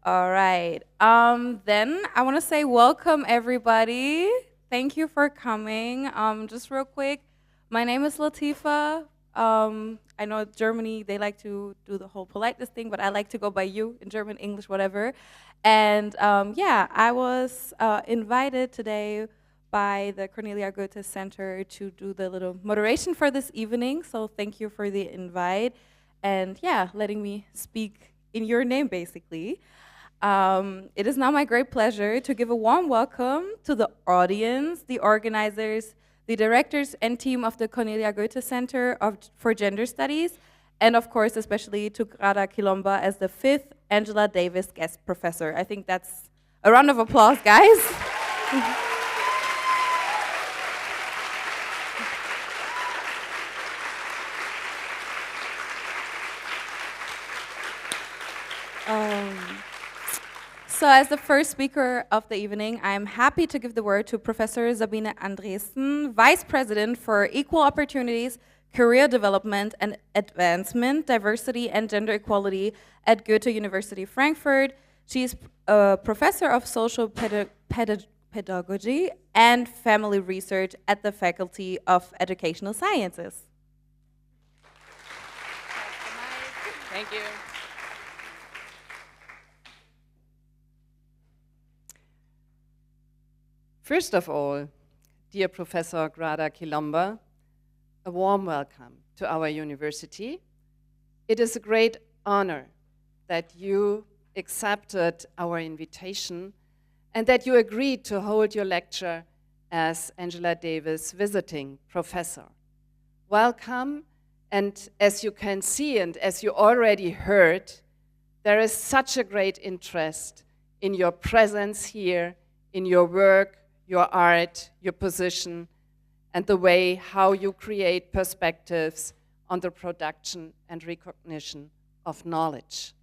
All right. Then I want to say welcome, everybody. Thank you for coming. Just real quick, my name is Latifah. I know Germany, they like to do the whole politeness thing, but I like to go by you in German, English, whatever. And yeah, I was invited today by the Cornelia Goethe Center to do the little moderation for this evening. So thank you for the invite. And yeah, letting me speak in your name, basically. It is now my great pleasure to give a warm welcome to the audience, the organizers, the directors and team of the Cornelia Goethe Center for Gender Studies, and of course, especially to Grada Kilomba as the 5th Angela-Davis-Guest Professor. I think that's a round of applause, guys. So as the first speaker of the evening, I'm happy to give the word to Professor Sabine Andresen, Vice President for Equal Opportunities, Career Development and Advancement, Diversity and Gender Equality at Goethe University Frankfurt. She is a Professor of Social Pedagogy and Family Research at the Faculty of Educational Sciences. Thank you. First of all, dear Professor Grada Kilomba, a warm welcome to our university. It is a great honor that you accepted our invitation and that you agreed to hold your lecture as Angela Davis visiting professor. Welcome, and as you can see and as you already heard, there is such a great interest in your presence here, in your work, your art, your position, and the way how you create perspectives on the production and recognition of knowledge.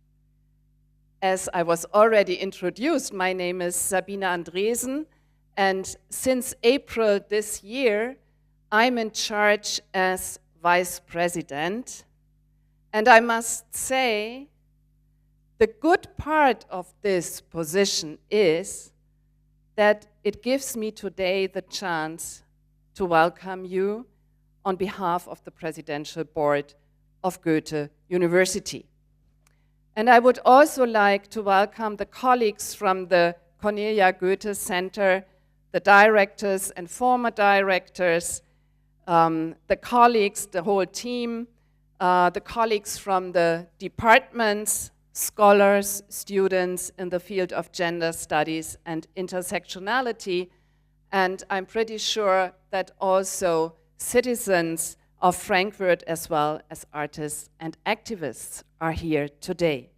As I was already introduced, my name is Sabine Andresen, and since April this year, I'm in charge as Vice President. And I must say, the good part of this position is that it gives me today the chance to welcome you on behalf of the Presidential Board of Goethe University. And I would also like to welcome the colleagues from the Cornelia Goethe Center, the directors and former directors, the colleagues, the whole team, the colleagues from the departments, scholars, students in the field of gender studies and intersectionality, and I'm pretty sure that also citizens of Frankfurt as well as artists and activists are here today.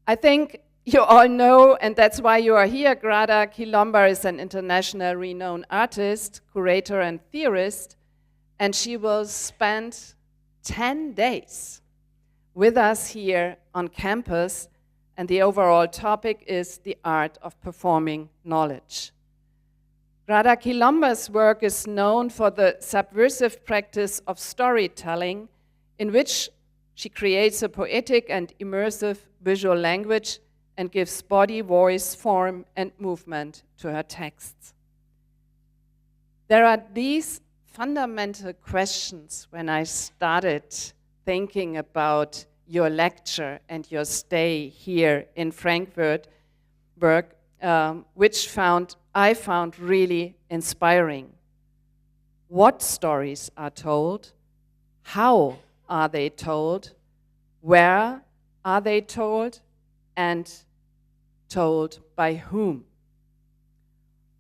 I think you all know, and that's why you are here, Grada Kilomba is an international renowned artist, curator and theorist, and she will spend 10 days with us here on campus, and the overall topic is the art of performing knowledge. Grada Kilomba's work is known for the subversive practice of storytelling, in which she creates a poetic and immersive visual language and gives body, voice, form, and movement to her texts. There are these fundamental questions when I started thinking about your lecture and your stay here in Frankfurt, which I found really inspiring. What stories are told? How are they told? Where are they told? And told by whom?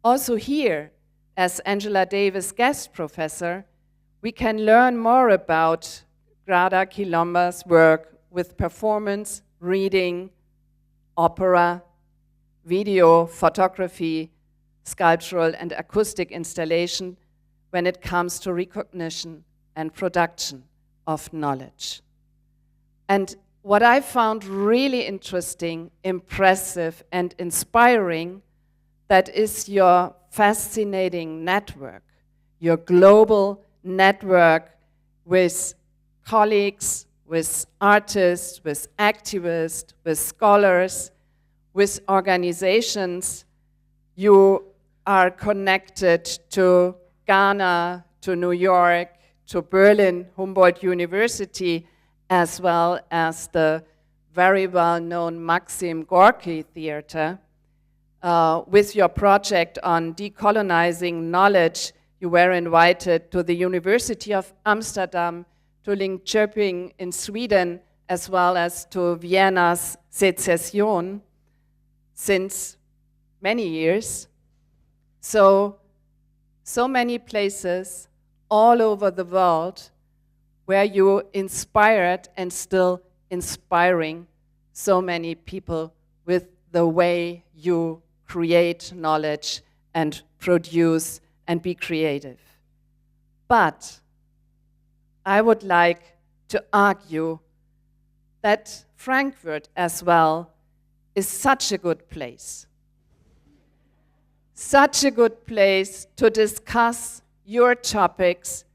Also here, as Angela-Davis-Guest Professor, we can learn more about Grada Kilomba's work with performance, reading, opera, video, photography, sculptural and acoustic installation when it comes to recognition and production of knowledge. And what I found really interesting, impressive, and inspiring, that is your fascinating network, your global network with colleagues, with artists, with activists, with scholars, with organizations. You are connected to Ghana, to New York, to Berlin, Humboldt University, as well as the very well-known Maxim Gorky Theater. With your project on decolonizing knowledge, you were invited to the University of Amsterdam, to Linköping in Sweden, as well as to Vienna's Secession since many years. So many places all over the world where you inspired and still inspiring so many people with the way you create knowledge and produce and be creative. But I would like to argue that Frankfurt as well is such a good place. Such a good place to discuss your topics,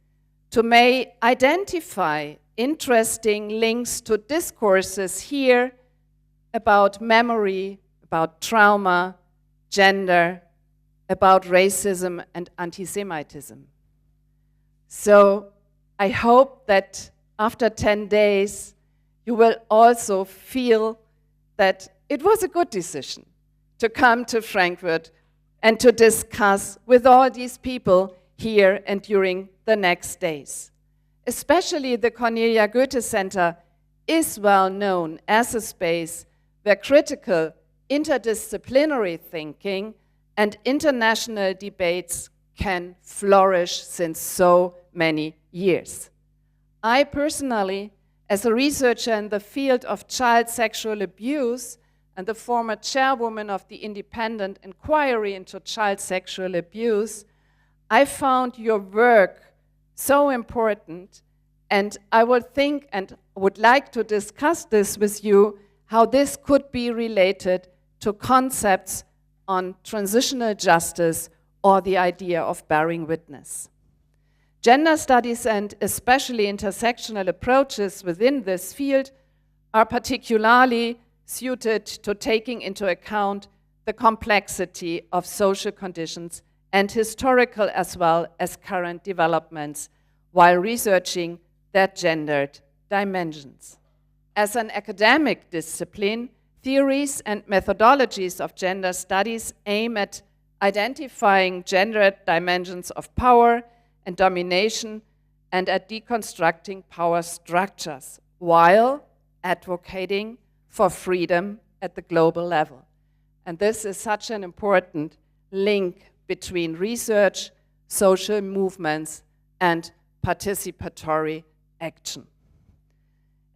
to may identify interesting links to discourses here about memory, about trauma, gender, about racism and anti-Semitism. So I hope that after 10 days, you will also feel that it was a good decision to come to Frankfurt and to discuss with all these people here and during the next days. Especially the Cornelia Goethe Center is well known as a space where critical interdisciplinary thinking and international debates can flourish since so many years. I personally, as a researcher in the field of child sexual abuse and the former chairwoman of the Independent Inquiry into Child Sexual Abuse, I found your work so important, and I would think and would like to discuss this with you, how this could be related to concepts on transitional justice or the idea of bearing witness. Gender studies and especially intersectional approaches within this field are particularly suited to taking into account the complexity of social conditions and historical as well as current developments while researching their gendered dimensions. As an academic discipline, theories and methodologies of gender studies aim at identifying gendered dimensions of power and domination and at deconstructing power structures while advocating for freedom at the global level. And this is such an important link between research, social movements, and participatory action.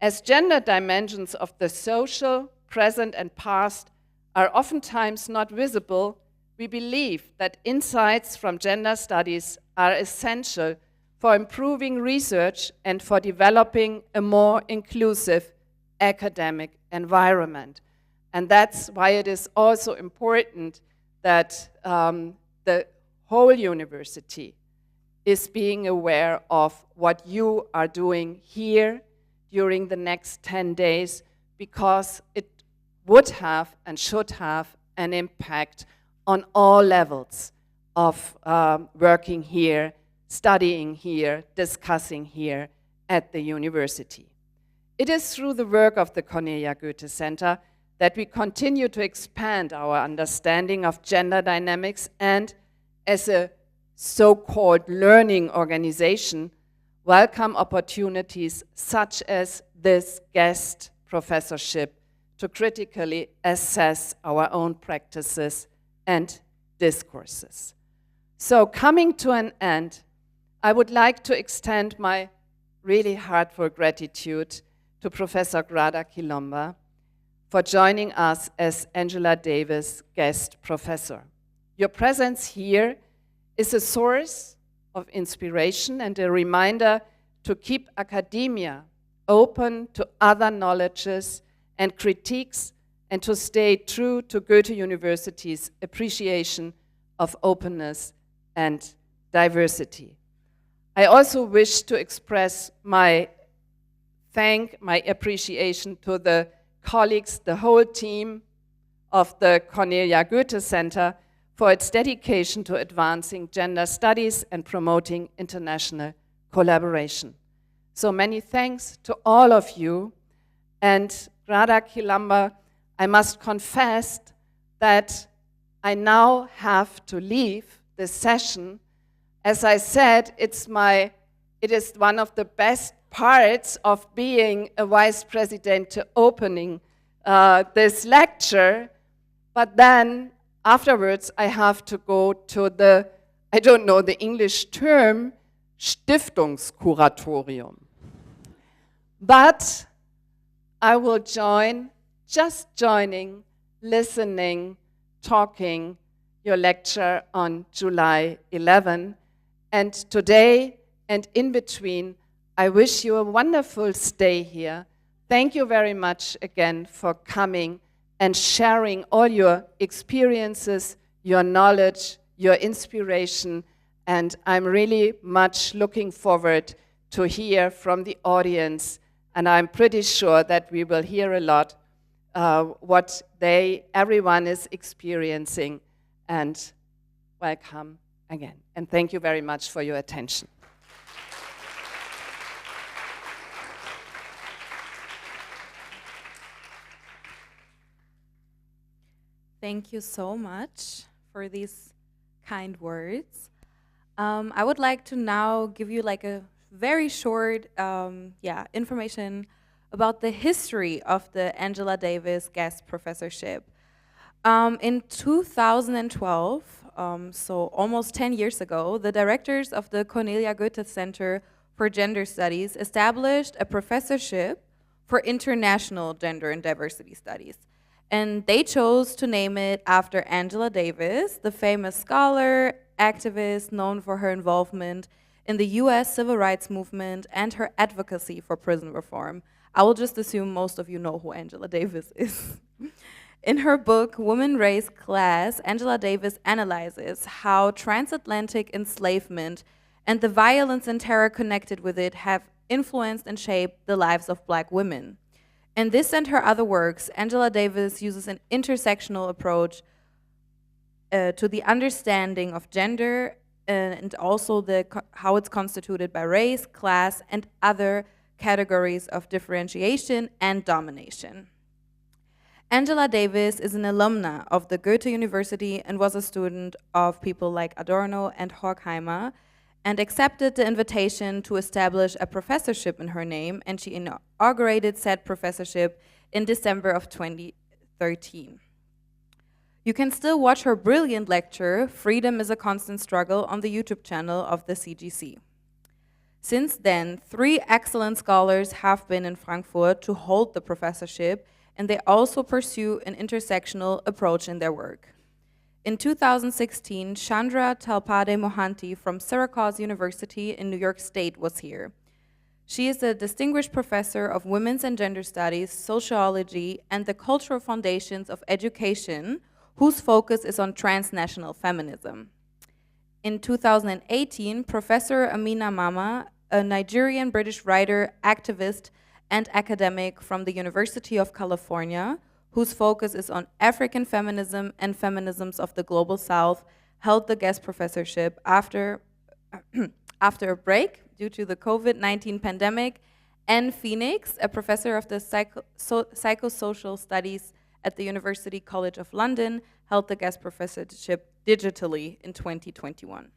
As gender dimensions of the social, present, and past are oftentimes not visible, we believe that insights from gender studies are essential for improving research and for developing a more inclusive academic environment. And that's why it is also important that the whole university is being aware of what you are doing here during the next 10 days, because it would have and should have an impact on all levels of working here, studying here, discussing here at the university. It is through the work of the Cornelia Goethe Center that we continue to expand our understanding of gender dynamics and, as a so-called learning organization, welcome opportunities such as this guest professorship to critically assess our own practices and discourses. So, coming to an end, I would like to extend my really heartfelt gratitude to Professor Grada Kilomba for joining us as Angela-Davis-Guest Professor. Your presence here is a source of inspiration and a reminder to keep academia open to other knowledges and critiques and to stay true to Goethe University's appreciation of openness and diversity. I also wish to express my appreciation to the colleagues, the whole team of the Cornelia Goethe Center for its dedication to advancing gender studies and promoting international collaboration. So many thanks to all of you. And Grada Kilomba, I must confess that I now have to leave this session. As I said, it is one of the best parts of being a vice president to opening this lecture. But then afterwards, I have to go to the, I don't know the English term, Stiftungskuratorium. But I will join, just joining, listening, talking your lecture on July 11. And today and in between, I wish you a wonderful stay here. Thank you very much again for coming and sharing all your experiences, your knowledge, your inspiration. And I'm really much looking forward to hear from the audience. And I'm pretty sure that we will hear a lot what everyone is experiencing. And welcome again. And thank you very much for your attention. Thank you so much for these kind words. I would like to now give you like a very short information about the history of the Angela-Davis-Guest Professorship. In 2012, so almost 10 years ago, the directors of the Cornelia Goethe Center for Gender Studies established a professorship for international gender and diversity studies. And they chose to name it after Angela Davis, the famous scholar, activist known for her involvement in the US civil rights movement and her advocacy for prison reform. I will just assume most of you know who Angela Davis is. In her book, Woman, Race, Class, Angela Davis analyzes how transatlantic enslavement and the violence and terror connected with it have influenced and shaped the lives of Black women. In this and her other works, Angela Davis uses an intersectional approach to the understanding of gender and also how it's constituted by race, class, and other categories of differentiation and domination. Angela Davis is an alumna of the Goethe University and was a student of people like Adorno and Horkheimer, and accepted the invitation to establish a professorship in her name, and she inaugurated said professorship in December of 2013. You can still watch her brilliant lecture, Freedom is a Constant Struggle, on the YouTube channel of the CGC. Since then, 3 excellent scholars have been in Frankfurt to hold the professorship, and they also pursue an intersectional approach in their work. In 2016, Chandra Talpade Mohanty from Syracuse University in New York State was here. She is a distinguished professor of women's and gender studies, sociology, and the cultural foundations of education, whose focus is on transnational feminism. In 2018, Professor Amina Mama, a Nigerian-British writer, activist, and academic from the University of California, whose focus is on African feminism and feminisms of the Global South, held the guest professorship after a break due to the COVID-19 pandemic. And Phoenix, a professor of the psychosocial studies at the University College of London, held the guest professorship digitally in 2021.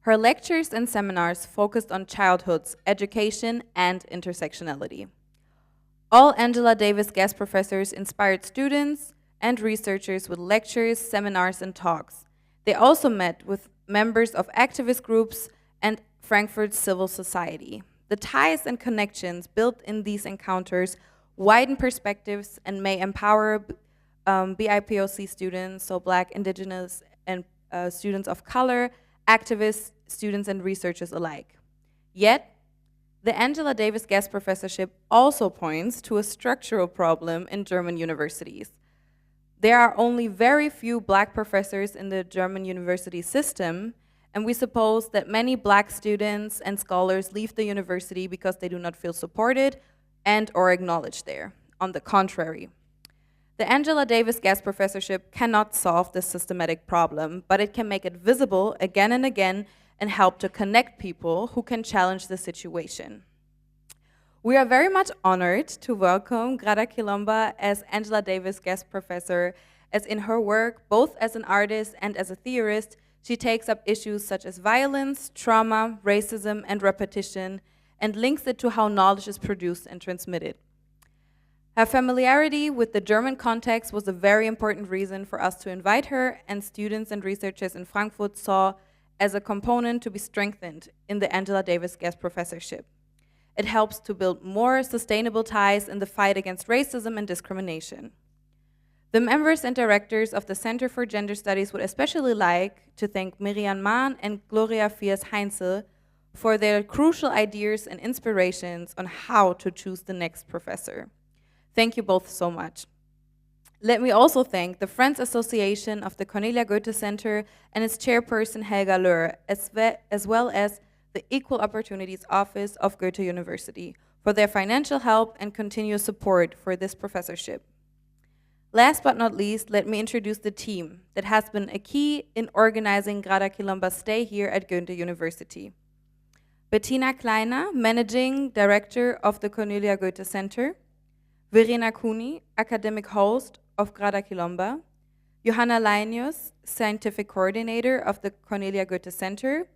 Her lectures and seminars focused on childhoods, education, and intersectionality. All Angela Davis guest professors inspired students and researchers with lectures, seminars, and talks. They also met with members of activist groups and Frankfurt's civil society. The ties and connections built in these encounters widen perspectives and may empower BIPOC students, so Black, Indigenous, and students of color, activists, students, and researchers alike. Yet, the Angela Davis Guest Professorship also points to a structural problem in German universities. There are only very few Black professors in the German university system, and we suppose that many Black students and scholars leave the university because they do not feel supported and or acknowledged there. On the contrary, The Angela-Davis-Guest Professorship cannot solve this systematic problem, but it can make it visible again and again and help to connect people who can challenge the situation. We are very much honored to welcome Grada Kilomba as Angela-Davis-Guest Professor, as in her work, both as an artist and as a theorist, she takes up issues such as violence, trauma, racism, and repetition, and links it to how knowledge is produced and transmitted. Her familiarity with the German context was a very important reason for us to invite her, and students and researchers in Frankfurt saw as a component to be strengthened in the Angela-Davis-Guest Professorship. It helps to build more sustainable ties in the fight against racism and discrimination. The members and directors of the Center for Gender Studies would especially like to thank Miriam Mahn and Gloria Fiers-Heinzel for their crucial ideas and inspirations on how to choose the next professor. Thank you both so much. Let me also thank the Friends Association of the Cornelia Goethe Center and its chairperson Helga Löhr, as well as the Equal Opportunities Office of Goethe University for their financial help and continuous support for this professorship. Last but not least, let me introduce the team that has been a key in organizing Grada Kilomba's stay here at Goethe University. Bettina Kleiner, Managing Director of the Cornelia Goethe Center, Verena Kuni, Academic Host of Grada Kilomba, Johanna Leinius, Scientific Coordinator of the Cornelia Goethe Center,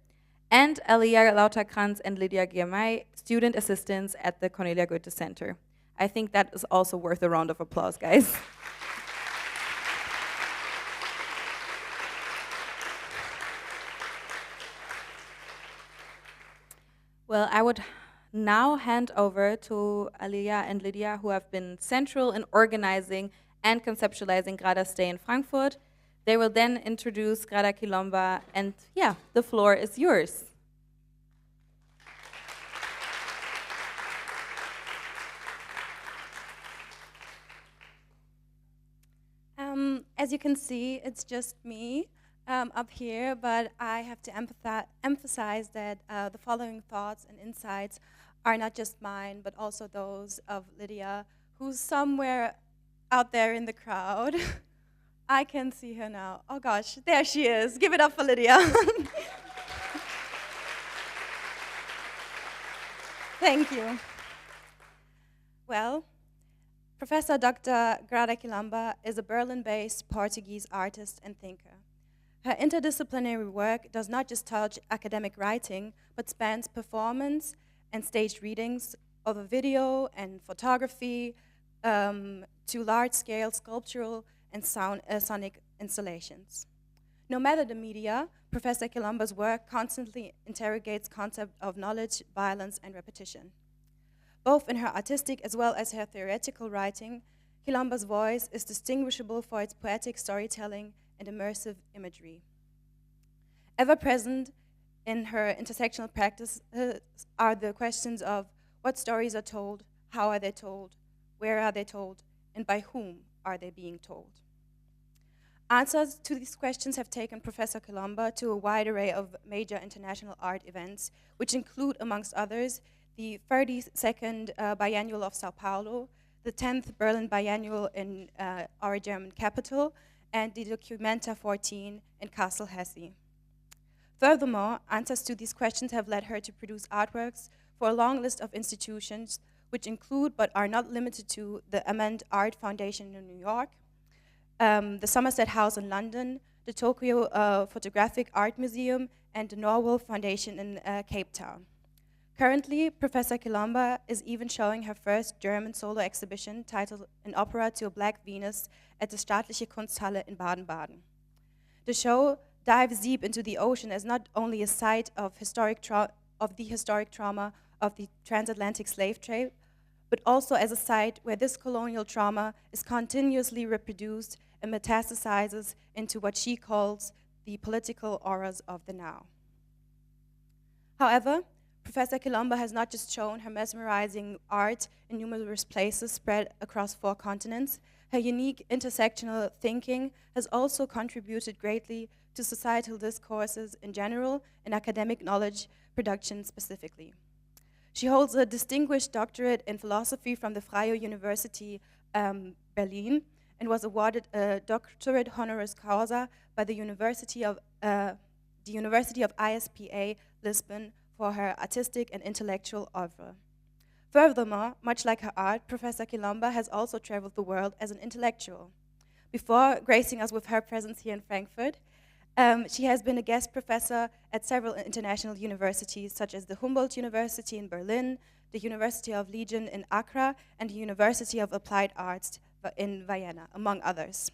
and Aaliyah, Lauterkranz, and Lydia Giamai, Student Assistants at the Cornelia Goethe Center. I think that is also worth a round of applause, guys. Well, I would now hand over to Aaliyah and Lydia, who have been central in organizing and conceptualizing Grada's stay in Frankfurt. They will then introduce Grada Kilomba, and yeah, the floor is yours. As you can see, it's just me up here, but I have to emphasize that the following thoughts and insights are not just mine, but also those of Lydia, who's somewhere out there in the crowd. I can see her now. Oh gosh, there she is. Give it up for Lydia. Thank you. Well, Professor Dr. Grada Kilomba is a Berlin-based Portuguese artist and thinker. Her interdisciplinary work does not just touch academic writing, but spans performance and staged readings of a video and photography to large-scale sculptural and sonic installations. No matter the media, Professor Kilomba's work constantly interrogates concept of knowledge, violence, and repetition. Both in her artistic as well as her theoretical writing, Kilomba's voice is distinguishable for its poetic storytelling and immersive imagery. Ever present in her intersectional practice are the questions of what stories are told, how are they told, where are they told, and by whom are they being told. Answers to these questions have taken Professor Kilomba to a wide array of major international art events, which include, amongst others, the 32nd Biennial of Sao Paulo, the 10th Berlin Biennial in our German capital, and the Documenta 14 in Kassel, Hesse. Furthermore, answers to these questions have led her to produce artworks for a long list of institutions, which include but are not limited to the Ament Art Foundation in New York, the Somerset House in London, the Tokyo Photographic Art Museum, and the Norwell Foundation in Cape Town. Currently, Professor Kilomba is even showing her first German solo exhibition titled An Opera to a Black Venus at the Staatliche Kunsthalle in Baden-Baden. The show dives deep into the ocean as not only a site of the historic trauma of the transatlantic slave trade, but also as a site where this colonial trauma is continuously reproduced and metastasizes into what she calls the political auras of the now. However, Professor Kilomba has not just shown her mesmerizing art in numerous places spread across 4 continents. Her unique intersectional thinking has also contributed greatly to societal discourses in general and academic knowledge production specifically. She holds a distinguished doctorate in philosophy from the Freie University Berlin and was awarded a doctorate honoris causa by the University of ISPA Lisbon for her artistic and intellectual oeuvre. Furthermore, much like her art, Professor Kilomba has also traveled the world as an intellectual. Before gracing us with her presence here in Frankfurt, she has been a guest professor at several international universities, such as the Humboldt University in Berlin, the University of Leiden in Accra, and the University of Applied Arts in Vienna, among others.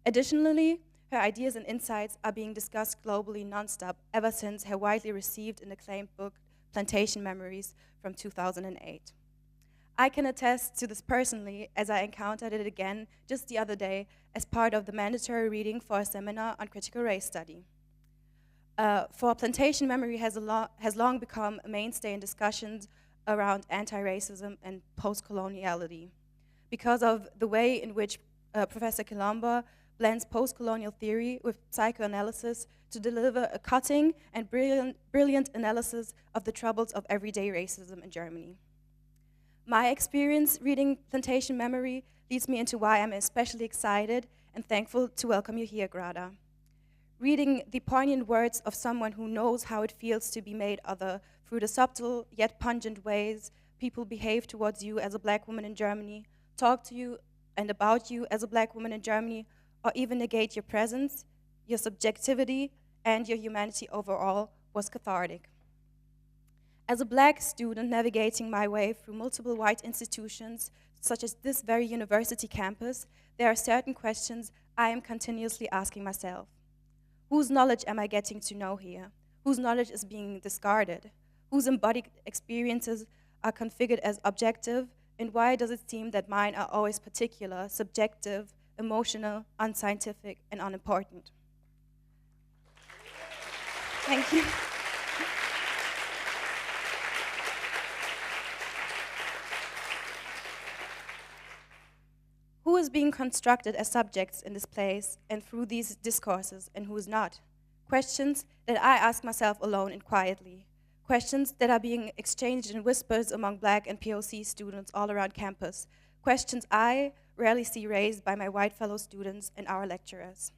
Additionally, her ideas and insights are being discussed globally nonstop ever since her widely received and acclaimed book, Plantation Memories, from 2008. I can attest to this personally, as I encountered it again just the other day as part of the mandatory reading for a seminar on critical race study. For Plantation Memory has long become a mainstay in discussions around anti-racism and post-coloniality because of the way in which Professor Kilomba blends post-colonial theory with psychoanalysis to deliver a cutting and brilliant analysis of the troubles of everyday racism in Germany. My experience reading Plantation Memory leads me into why I'm especially excited and thankful to welcome you here, Grada. Reading the poignant words of someone who knows how it feels to be made other through the subtle yet pungent ways people behave towards you as a black woman in Germany, talk to you and about you as a black woman in Germany, or even negate your presence, your subjectivity, and your humanity overall was cathartic. As a black student navigating my way through multiple white institutions, such as this very university campus, there are certain questions I am continuously asking myself. Whose knowledge am I getting to know here? Whose knowledge is being discarded? Whose embodied experiences are configured as objective? And why does it seem that mine are always particular, subjective, emotional, unscientific, and unimportant? Thank you. Who is being constructed as subjects in this place and through these discourses, and who is not? Questions that I ask myself alone and quietly. Questions that are being exchanged in whispers among Black and POC students all around campus. Questions I rarely see raised by my white fellow students and our lecturers.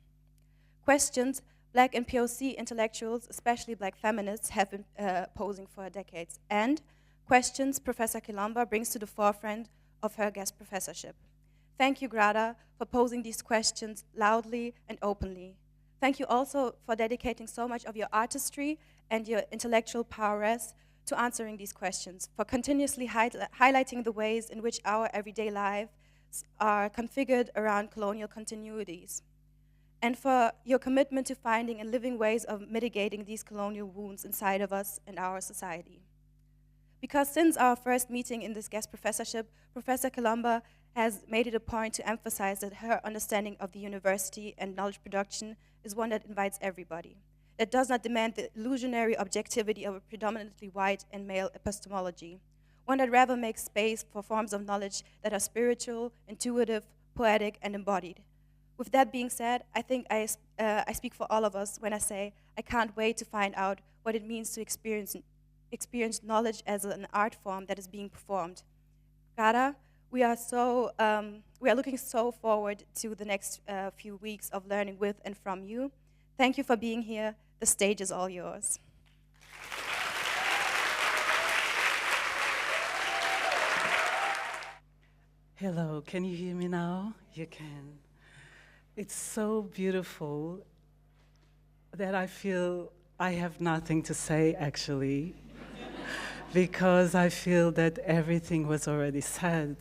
Questions Black and POC intellectuals, especially Black feminists, have been posing for decades. And questions Professor Kilomba brings to the forefront of her guest professorship. Thank you, Grada, for posing these questions loudly and openly. Thank you also for dedicating so much of your artistry and your intellectual prowess to answering these questions, for continuously highlighting the ways in which our everyday lives are configured around colonial continuities, and for your commitment to finding and living ways of mitigating these colonial wounds inside of us and our society. Because since our first meeting in this guest professorship, Professor Kilomba has made it a point to emphasize that her understanding of the university and knowledge production is one that invites everybody, that does not demand the illusionary objectivity of a predominantly white and male epistemology, one that rather makes space for forms of knowledge that are spiritual, intuitive, poetic, and embodied. With that being said, I think I speak for all of us when I say I can't wait to find out what it means to experience knowledge as an art form that is being performed. Grada, we are looking so forward to the next few weeks of learning with and from you. Thank you for being here. The stage is all yours. Hello, can you hear me now? You can. It's so beautiful that I feel I have nothing to say, actually, because I feel that everything was already said.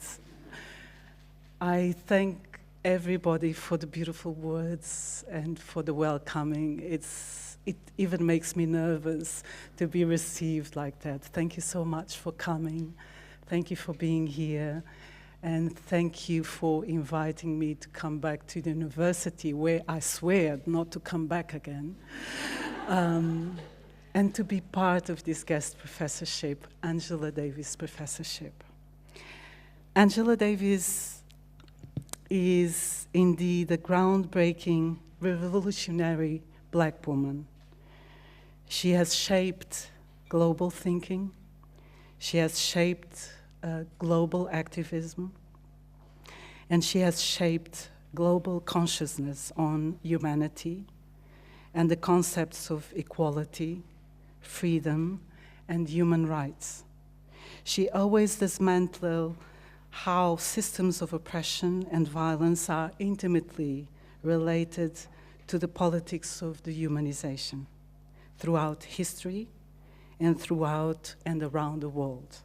I thank everybody for the beautiful words and for the welcoming. It even makes me nervous to be received like that. Thank you so much for coming. Thank you for being here. And thank you for inviting me to come back to the university, where I swear not to come back again, and to be part of this guest professorship, Angela-Davis Professorship. Angela Davis is indeed a groundbreaking, revolutionary Black woman. She has shaped global thinking. She has shaped global activism, and she has shaped global consciousness on humanity and the concepts of equality, freedom, and human rights. She always dismantled how systems of oppression and violence are intimately related to the politics of dehumanization throughout history and throughout and around the world,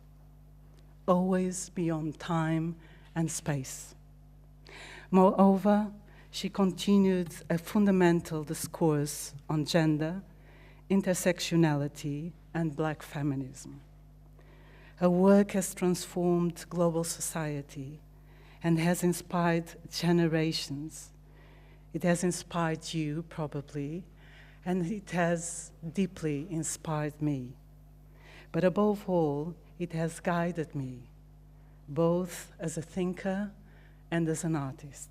always beyond time and space. Moreover, she continued a fundamental discourse on gender, intersectionality, and Black feminism. Her work has transformed global society and has inspired generations. It has inspired you, probably, and it has deeply inspired me. But above all, it has guided me, both as a thinker and as an artist.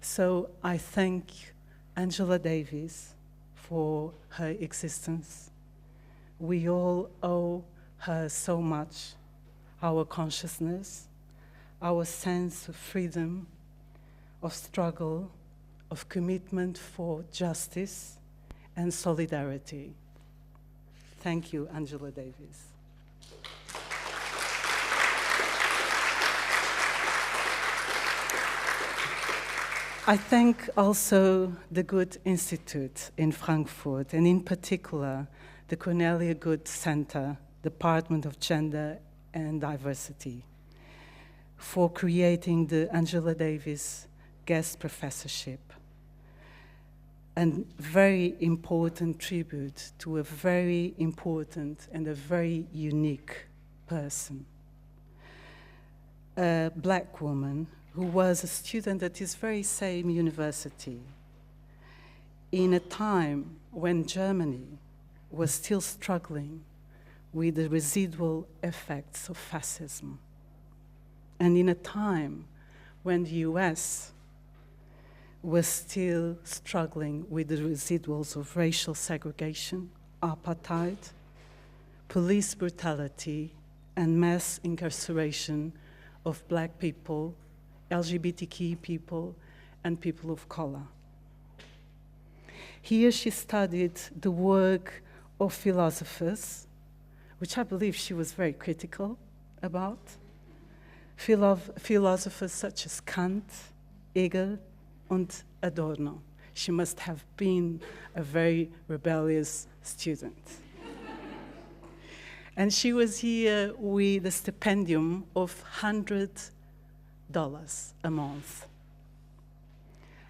So I thank Angela Davis for her existence. We all owe her so much, our consciousness, our sense of freedom, of struggle, of commitment for justice and solidarity. Thank you, Angela Davis. I thank also the Goethe Institute in Frankfurt, and in particular, the Cornelia Goethe Center, Department of Gender and Diversity, for creating the Angela-Davis-Guest Professorship, a very important tribute to a very important and a very unique person, a Black woman who was a student at this very same university in a time when Germany was still struggling with the residual effects of fascism, and in a time when the US was still struggling with the residuals of racial segregation, apartheid, police brutality, and mass incarceration of Black people, LGBTQ people, and people of color. Here she studied the work of philosophers, which I believe she was very critical about, philosophers such as Kant, Hegel, and Adorno. She must have been a very rebellious student. And she was here with a stipendium of $100 a month.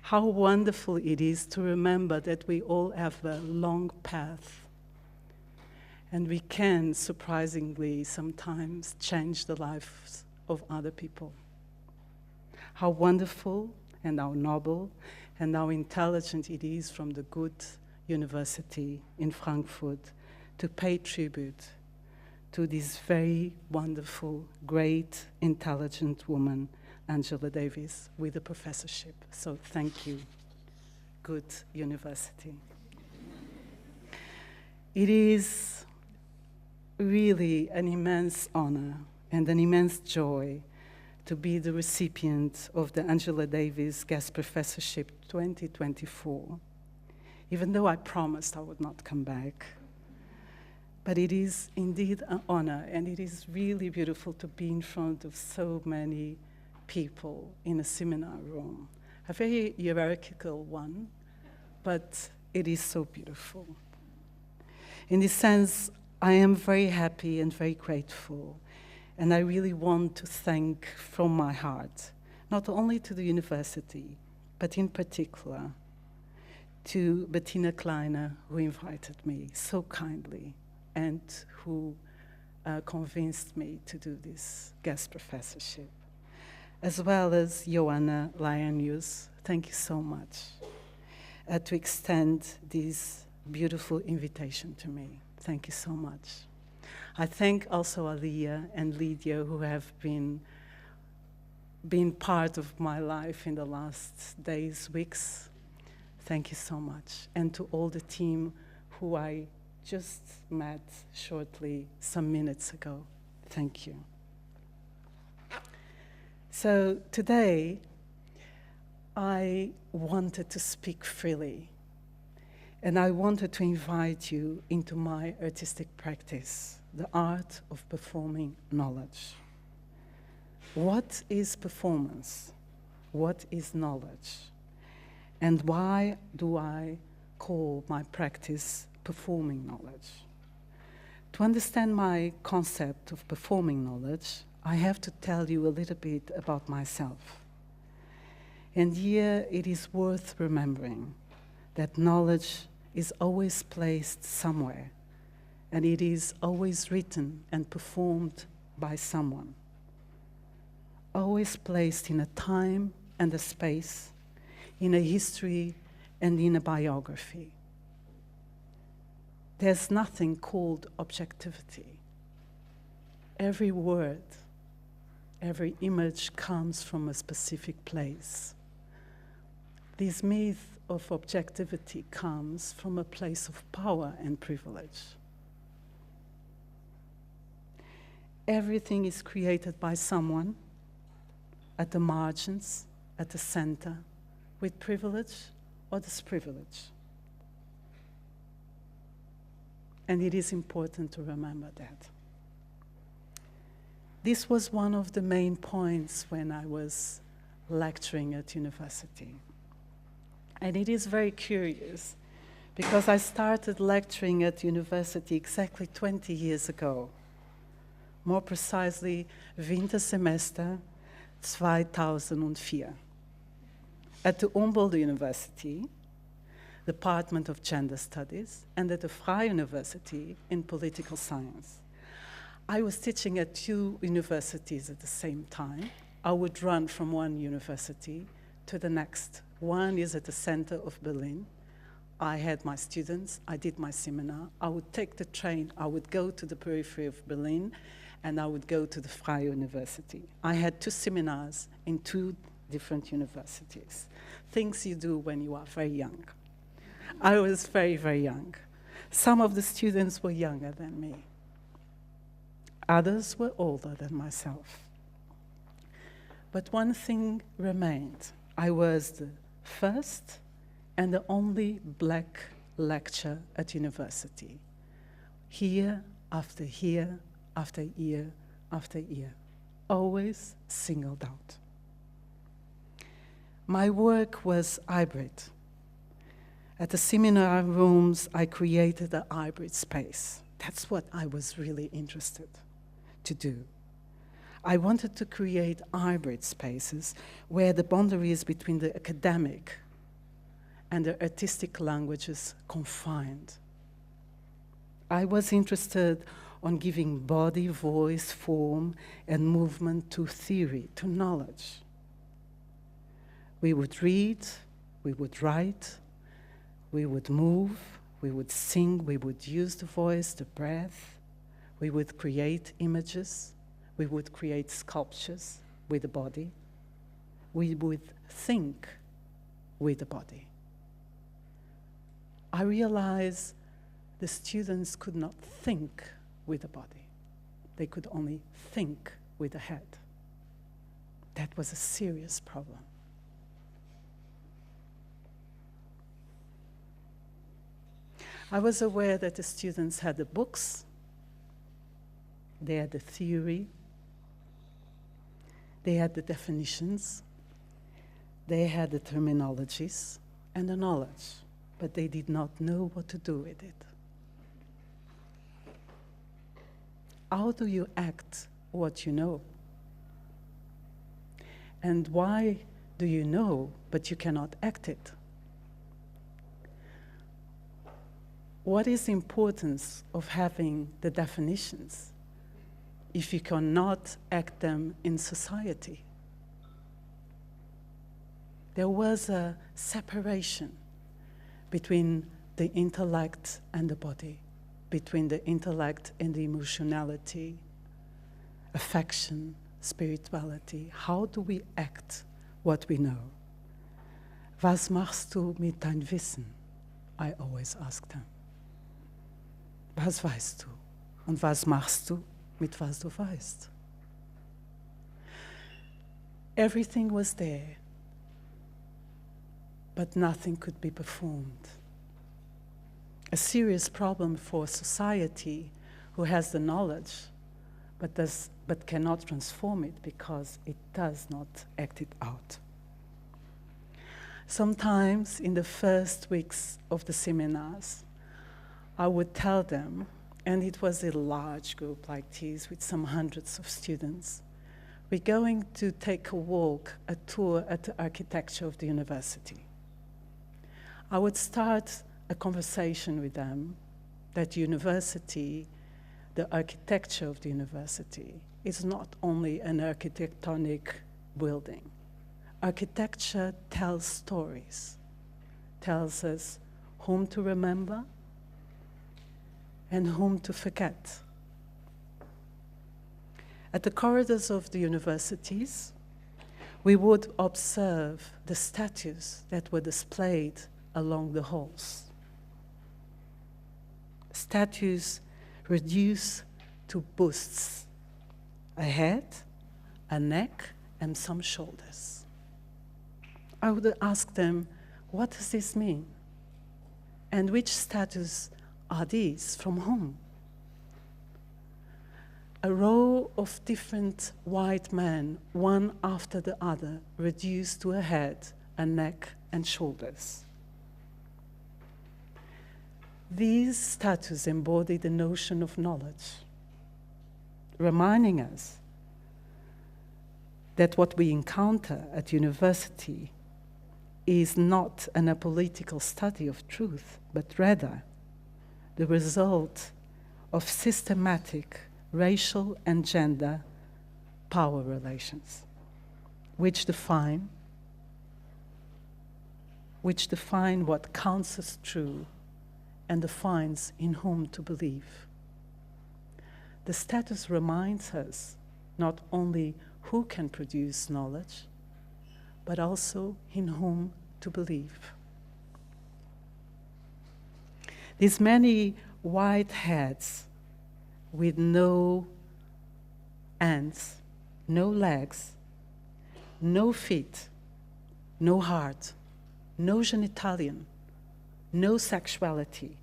How wonderful it is to remember that we all have a long path, and we can, surprisingly, sometimes change the lives of other people. How wonderful and how noble and how intelligent it is from the Goethe University in Frankfurt to pay tribute to this very wonderful, great, intelligent woman, Angela Davis, with a professorship. So thank you, Goethe University. It is really an immense honor and an immense joy to be the recipient of the Angela-Davis-Guest Professorship 2024, even though I promised I would not come back. But it is indeed an honor, and it is really beautiful to be in front of so many people in a seminar room. A very hierarchical one, but it is so beautiful. In this sense, I am very happy and very grateful, and I really want to thank from my heart, not only to the university, but in particular to Bettina Kleiner, who invited me so kindly and who convinced me to do this guest professorship, as well as Joanna Lionius. Thank you so much to extend this beautiful invitation to me. Thank you so much. I thank also Aaliyah and Lydia, who have been part of my life in the last days, weeks. Thank you so much. And to all the team who I just met shortly, some minutes ago. Thank you. So today, I wanted to speak freely, and I wanted to invite you into my artistic practice, the art of performing knowledge. What is performance? What is knowledge? And why do I call my practice performing knowledge? To understand my concept of performing knowledge, I have to tell you a little bit about myself. And here it is worth remembering that knowledge is always placed somewhere, and it is always written and performed by someone. Always placed in a time and a space, in a history and in a biography. There's nothing called objectivity. Every word, every image comes from a specific place. This myth of objectivity comes from a place of power and privilege. Everything is created by someone at the margins, at the center, with privilege or disprivilege. And it is important to remember that. This was one of the main points when I was lecturing at university. And it is very curious, because I started lecturing at university exactly 20 years ago. More precisely, Wintersemester 2004. At the Humboldt University, Department of Gender Studies, and at the Vrije University in Political Science. I was teaching at 2 universities at the same time. I would run from one university to the next. One is at the center of Berlin. I had my students, I did my seminar. I would take the train, I would go to the periphery of Berlin, and I would go to the Vrije University. I had 2 seminars in 2 different universities. Things you do when you are very young. I was very, very young. Some of the students were younger than me. Others were older than myself. But one thing remained. I was the first and the only black lecturer at university. Year after year, after year, after year. Always singled out. My work was hybrid. At the seminar rooms, I created a hybrid space. That's what I was really interested to do. I wanted to create hybrid spaces where the boundaries between the academic and the artistic languages confined. I was interested on giving body, voice, form, and movement to theory, to knowledge. We would read, we would write, we would move, we would sing, we would use the voice, the breath, we would create images, we would create sculptures with the body, we would think with the body. I realized the students could not think with the body. They could only think with the head. That was a serious problem. I was aware that the students had the books, they had the theory, they had the definitions, they had the terminologies and the knowledge, but they did not know what to do with it. How do you act what you know? And why do you know, but you cannot act it? What is the importance of having the definitions if you cannot act them in society? There was a separation between the intellect and the body, between the intellect and the emotionality, affection, spirituality. How do we act what we know? Was machst du mit dein Wissen? I always ask them. Was weißt du? Und was machst du mit was du weißt? Everything was there. but nothing could be performed. A serious problem for society who has the knowledge but cannot transform it because it does not act it out. Sometimes in the first weeks of the seminars, I would tell them, and it was a large group like this with some hundreds of students, we're going to take a walk, a tour at the architecture of the university. I would start a conversation with them that university, the architecture of the university, is not only an architectonic building. Architecture tells stories, tells us whom to remember and whom to forget. At the corridors of the universities, we would observe the statues that were displayed along the halls. Statues reduced to busts, a head, a neck, and some shoulders. I would ask them, what does this mean? And which statues are these? From whom? A row of different white men, one after the other, reduced to a head, a neck, and shoulders. These statues embody the notion of knowledge, reminding us that what we encounter at university is not an apolitical study of truth, but rather the result of systematic racial and gender power relations, which define what counts as true and defines in whom to believe. The status reminds us not only who can produce knowledge, but also in whom to believe. These many white heads with no hands, no legs, no feet, no heart, no genitalium, no sexuality,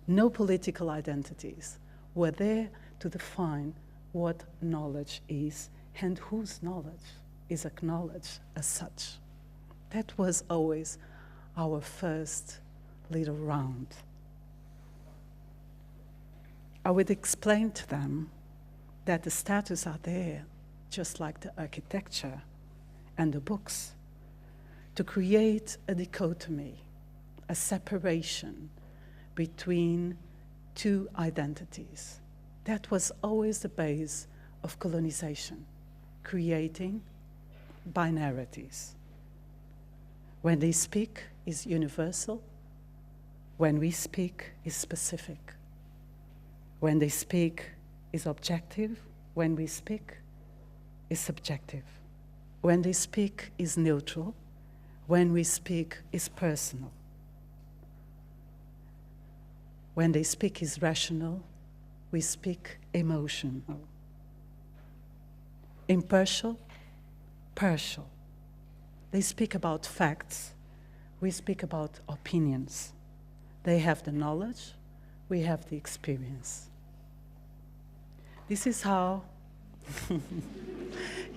no political identities, were there to define what knowledge is and whose knowledge is acknowledged as such. That was always our first little round. I would explain to them that the statues are there, just like the architecture and the books, to create a dichotomy, a separation between two identities. That was always the base of colonization, creating binarities. When they speak is universal, when we speak is specific. When they speak is objective, when we speak is subjective. When they speak is neutral, when we speak is personal. When they speak is rational, we speak emotional. Impartial, partial. They speak about facts, we speak about opinions. They have the knowledge, we have the experience. This is how,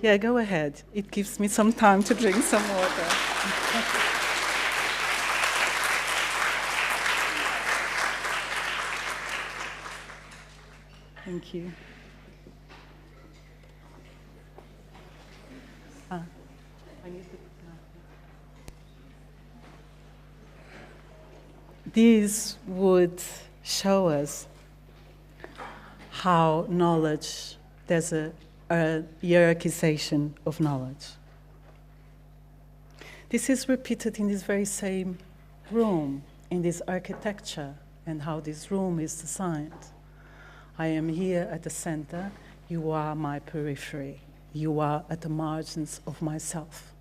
yeah, go ahead. It gives me some time to drink some water. Thank you. I need to. These would show us how knowledge, there's a hierarchization of knowledge. This is repeated in this very same room, in this architecture, and how this room is designed. I am here at the center, you are my periphery. You are at the margins of myself.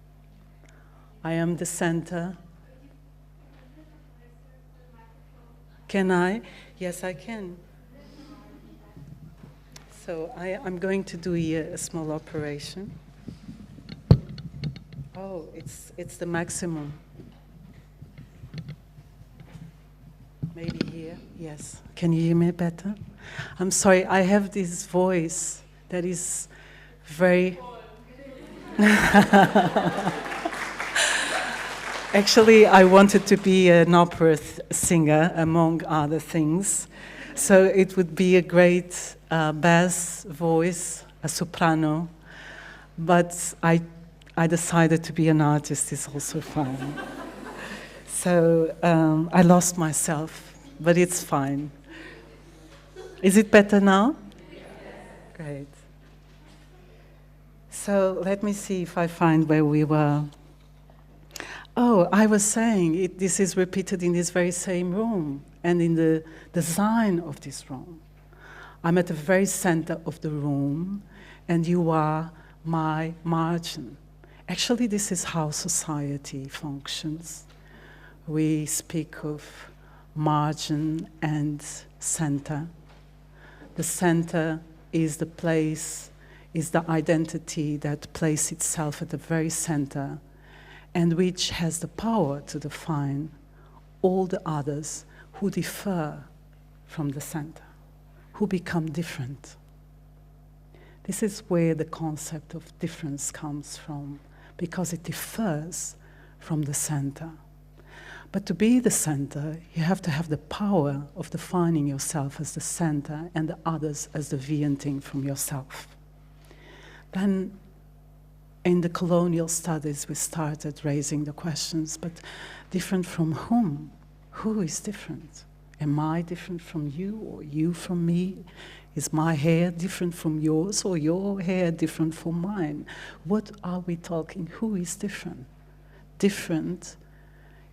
I am the center. Can I? Yes, I can. So I'm going to do here a small operation. Oh, it's the maximum. Maybe here, yes. Can you hear me better? I'm sorry, I have this voice that is very... Actually, I wanted to be an opera singer, among other things. So it would be a great bass voice, a soprano. But I decided to be an artist is also fine. So I lost myself, but it's fine. Is it better now? Great. So let me see if I find where we were. Oh, I was saying this is repeated in this very same room and in the design of this room. I'm at the very center of the room, and you are my margin. Actually, this is how society functions. We speak of margin and center. The center is the place, is the identity that places itself at the very center, and which has the power to define all the others who differ from the center, who become different. This is where the concept of difference comes from, because it differs from the center. But to be the center, you have to have the power of defining yourself as the center and the others as deviating from yourself. Then, in the colonial studies, we started raising the questions, but different from whom? Who is different? Am I different from you, or you from me? Is my hair different from yours, or your hair different from mine? What are we talking? Who is different? Different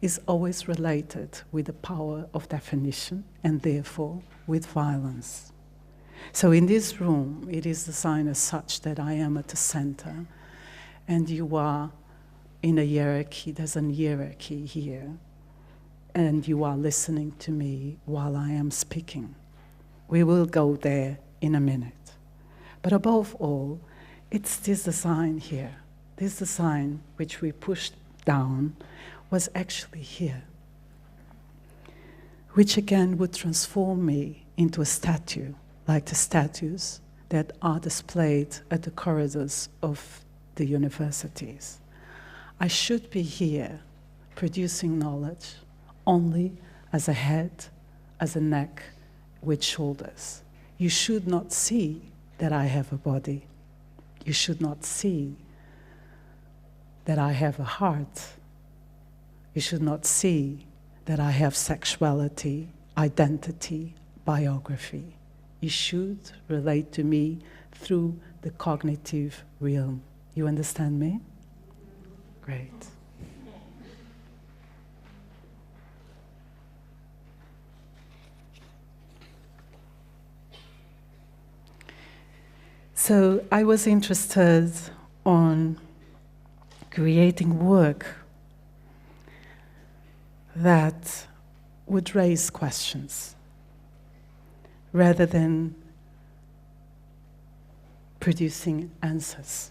is always related with the power of definition, and therefore with violence. So in this room, it is designed as such that I am at the center, and you are in a hierarchy. There's a hierarchy here, and you are listening to me while I am speaking. We will go there in a minute. But above all, it's this design here. This design, which we pushed down, was actually here, which again would transform me into a statue, like the statues that are displayed at the corridors of the universities. I should be here producing knowledge only as a head, as a neck, with shoulders. You should not see that I have a body. You should not see that I have a heart. You should not see that I have sexuality, identity, biography. You should relate to me through the cognitive realm. You understand me? Great. So I was interested on creating work that would raise questions rather than producing answers.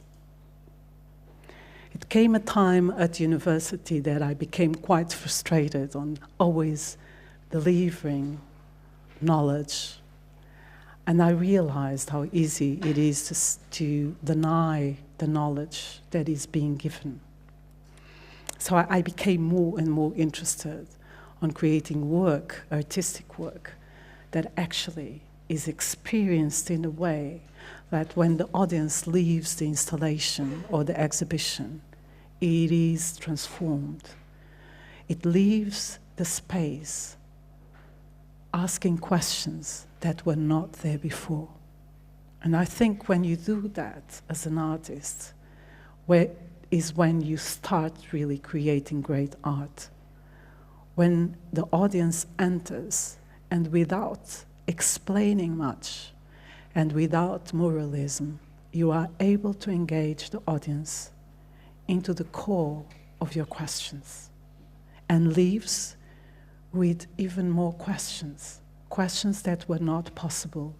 It came a time at university that I became quite frustrated on always delivering knowledge, and I realized how easy it is to deny the knowledge that is being given. So I became more and more interested on creating work, artistic work, that actually is experienced in a way that when the audience leaves the installation or the exhibition, it is transformed. It leaves the space asking questions that were not there before. And I think when you do that as an artist, is when you start really creating great art. When the audience enters and without explaining much and without moralism, you are able to engage the audience into the core of your questions and leaves with even more questions, questions that were not possible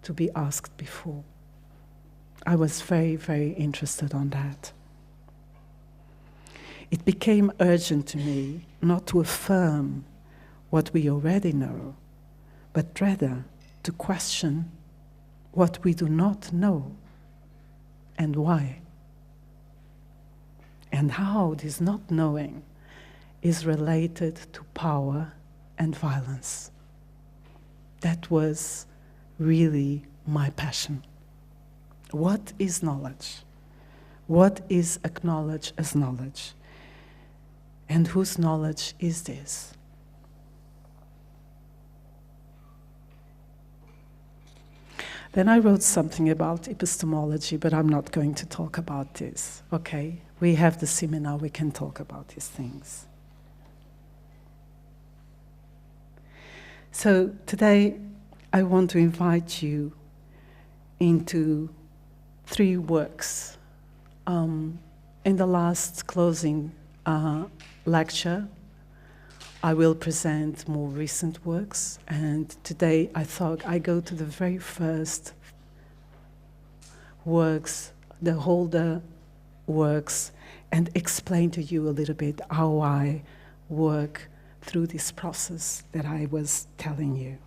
to be asked before. I was very, very interested on that. It became urgent to me not to affirm what we already know, but rather to question what we do not know and why, and how this not knowing is related to power and violence. That was really my passion. What is knowledge? What is acknowledged as knowledge? And whose knowledge is this? Then I wrote something about epistemology, but I'm not going to talk about this, okay? We have the seminar, we can talk about these things. So today, I want to invite you into 3 works. In the last closing lecture, I will present more recent works, and today I thought I go to the very first works, the older works, and explain to you a little bit how I work through this process that I was telling you.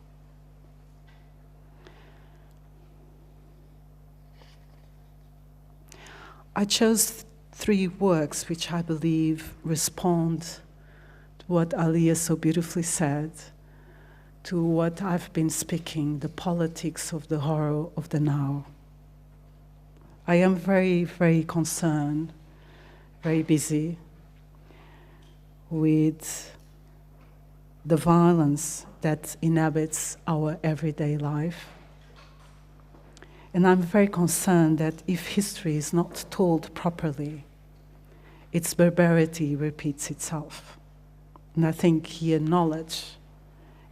I chose 3 works which I believe respond to what Aaliyah so beautifully said, to what I've been speaking, the politics of the horror of the now. I am very, very concerned, very busy with the violence that inhabits our everyday life. And I'm very concerned that if history is not told properly, its barbarity repeats itself. And I think here knowledge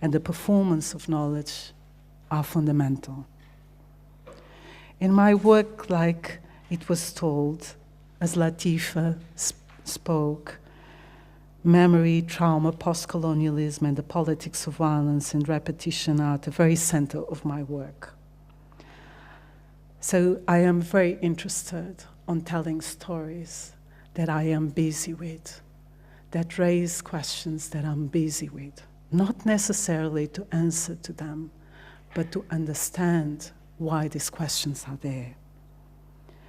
and the performance of knowledge are fundamental. In my work, like it was told, as Latifah spoke, memory, trauma, post-colonialism, and the politics of violence and repetition are at the very center of my work. So I am very interested on telling stories that I am busy with, that raise questions that I'm busy with, not necessarily to answer to them, but to understand why these questions are there.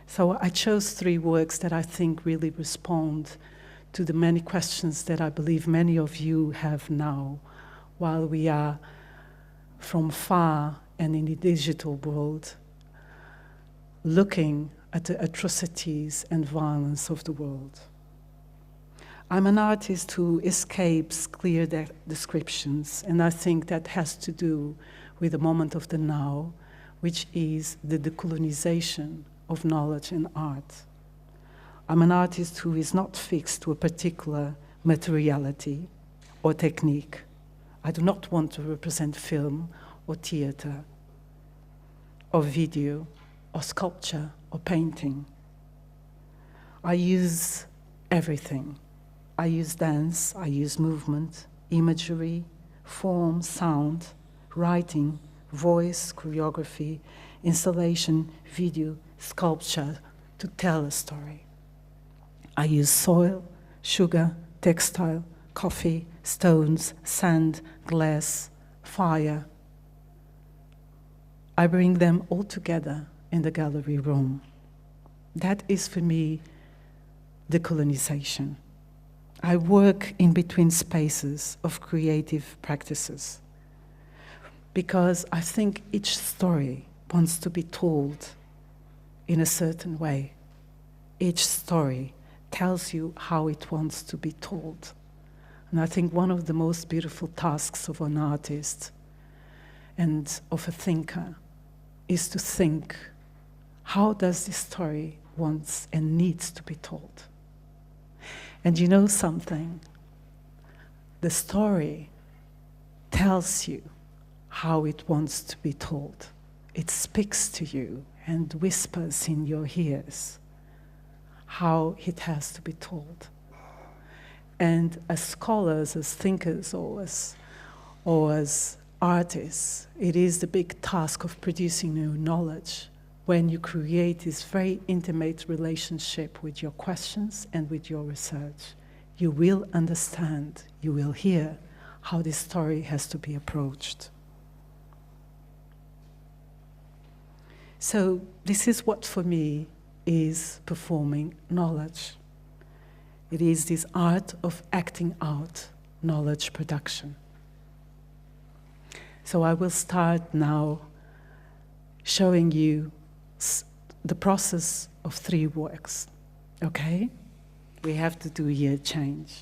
So I chose 3 works that I think really respond to the many questions that I believe many of you have now, while we are from far and in the digital world, looking at the atrocities and violence of the world. I'm an artist who escapes clear descriptions, and I think that has to do with the moment of the now, which is the decolonization of knowledge and art. I'm an artist who is not fixed to a particular materiality or technique. I do not want to represent film or theater or video or sculpture or painting. I use everything. I use dance, I use movement, imagery, form, sound, writing, voice, choreography, installation, video, sculpture to tell a story. I use soil, sugar, textile, coffee, stones, sand, glass, fire. I bring them all together in the gallery room. That is for me decolonization. I work in between spaces of creative practices because I think each story wants to be told in a certain way. Each story tells you how it wants to be told. And I think one of the most beautiful tasks of an artist and of a thinker is to think, how does this story wants and needs to be told? And you know something? The story tells you how it wants to be told. It speaks to you and whispers in your ears how it has to be told. And as scholars, as thinkers, or as artists, it is the big task of producing new knowledge when you create this very intimate relationship with your questions and with your research. You will understand, you will hear how this story has to be approached. So this is what for me is performing knowledge. It is this art of acting out knowledge production. So I will start now showing you the process of 3 works, okay? We have to do here change.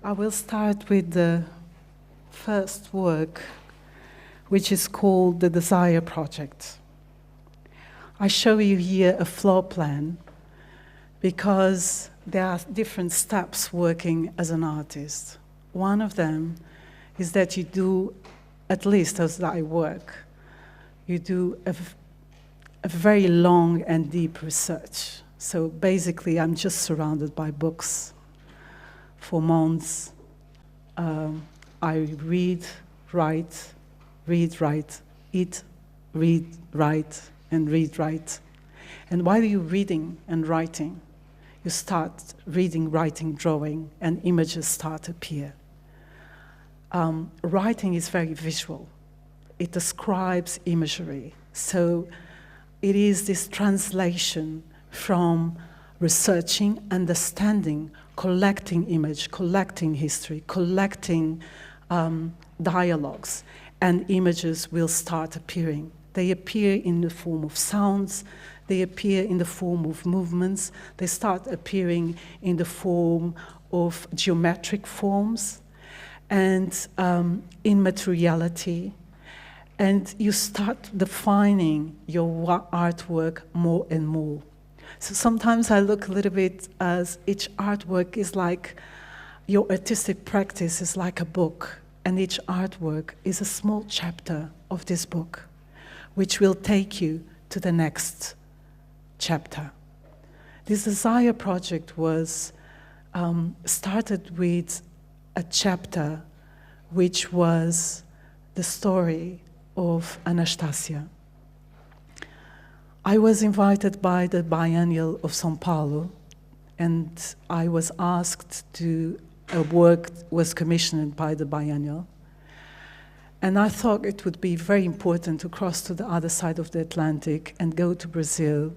I will start with the first work, which is called the Desire Project. I show you here a floor plan because there are different steps working as an artist. One of them is that you do, at least as I work, you do a very long and deep research. So basically, I'm just surrounded by books. For months, I read, write, eat, read, write, and read, write. And while you're reading and writing, you start reading, writing, drawing, and images start to appear. Writing is very visual. It describes imagery. So it is this translation from researching, understanding, collecting image, collecting history, collecting dialogues, and images will start appearing. They appear in the form of sounds, they appear in the form of movements, they start appearing in the form of geometric forms and in materiality. And you start defining your artwork more and more. So sometimes I look a little bit as each artwork is like, your artistic practice is like a book, and each artwork is a small chapter of this book, which will take you to the next chapter. This Desire Project was started with a chapter which was the story of Anastasia. I was invited by the Biennial of São Paulo, and I was asked to, a work was commissioned by the Biennial, and I thought it would be very important to cross to the other side of the Atlantic and go to Brazil,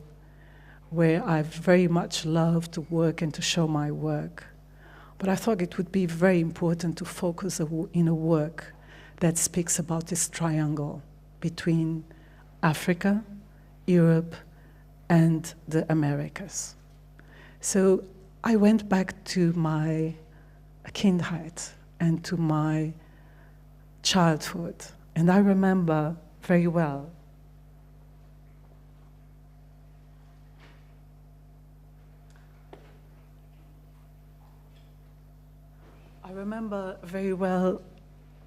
where I very much love to work and to show my work. But I thought it would be very important to focus in a work that speaks about this triangle between Africa, Europe, and the Americas. So I went back to my kindheit and to my childhood, and I remember very well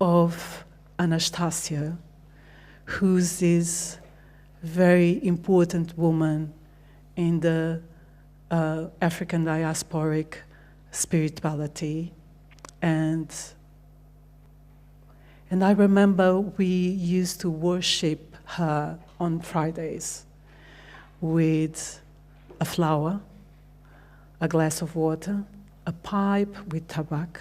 of Anastasia, who's this very important woman in the African diasporic spirituality. And I remember we used to worship her on Fridays with a flower, a glass of water, a pipe with tobacco,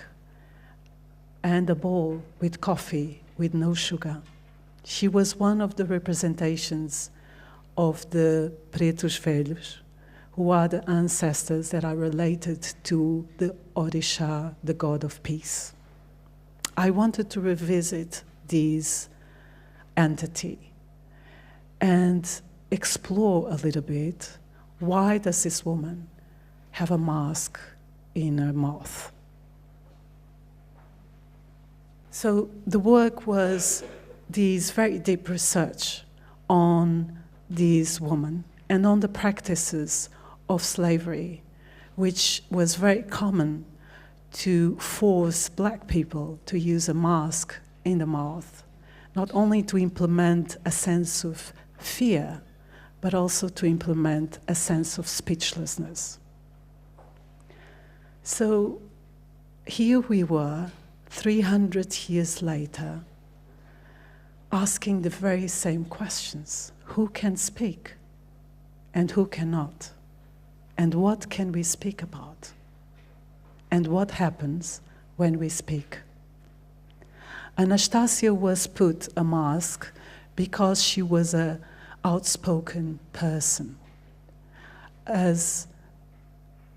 and a bowl with coffee with no sugar. She was one of the representations of the Pretos Velhos, who are the ancestors that are related to the Orisha, the god of peace. I wanted to revisit this entity and explore a little bit, why does this woman have a mask in her mouth? So the work was this very deep research on this woman and on the practices of slavery, which was very common to force black people to use a mask in the mouth, not only to implement a sense of fear, but also to implement a sense of speechlessness. So here we were, 300 years later, asking the very same questions. Who can speak and who cannot? And what can we speak about? And what happens when we speak? Anastasia was put a mask because she was an outspoken person, as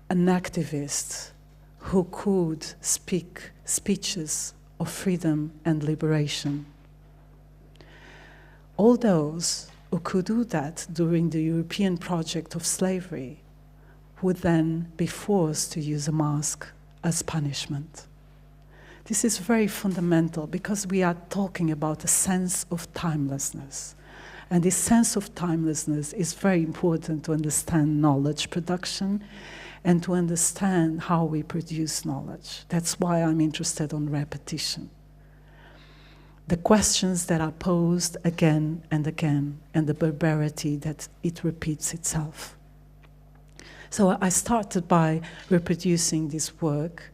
an activist who could speak speeches of freedom and liberation. All those who could do that during the European project of slavery would then be forced to use a mask as punishment. This is very fundamental because we are talking about a sense of timelessness. And this sense of timelessness is very important to understand knowledge production and to understand how we produce knowledge. That's why I'm interested in repetition. The questions that are posed again and again, and the barbarity that it repeats itself. So I started by reproducing this work,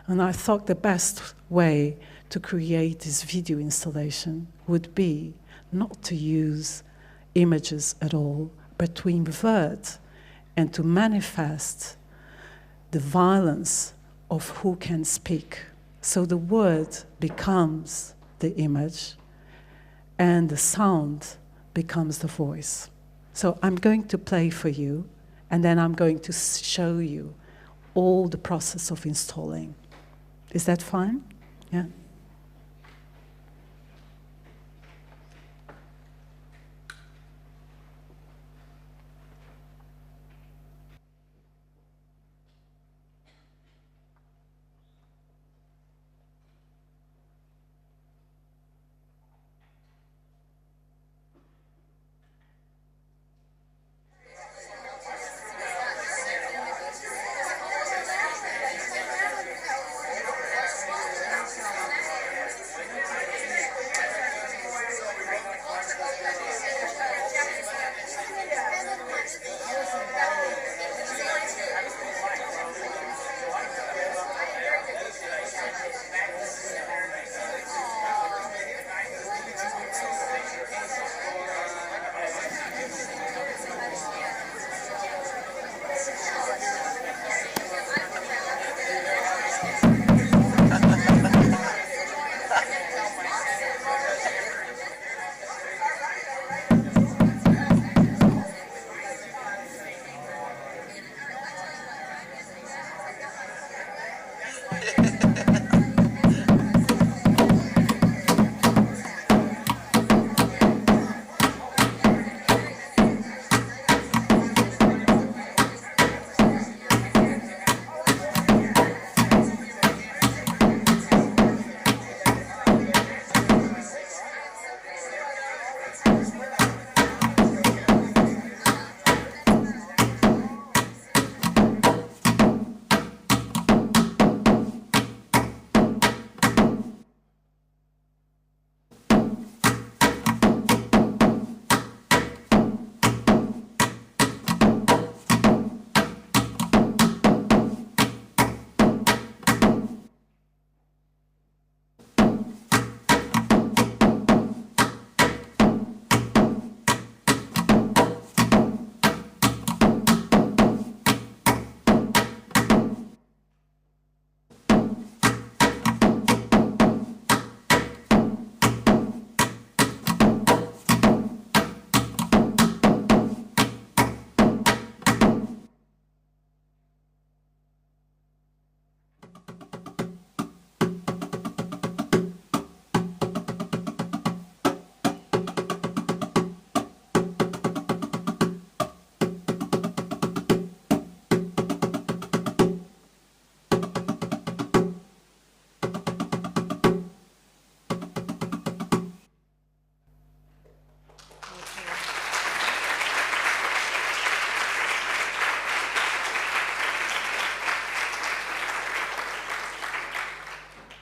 and I thought the best way to create this video installation would be not to use images at all, but to invert and to manifest the violence of who can speak. So the word becomes the image, and the sound becomes the voice. So I'm going to play for you, and then I'm going to show you all the process of installing. Is that fine? Yeah?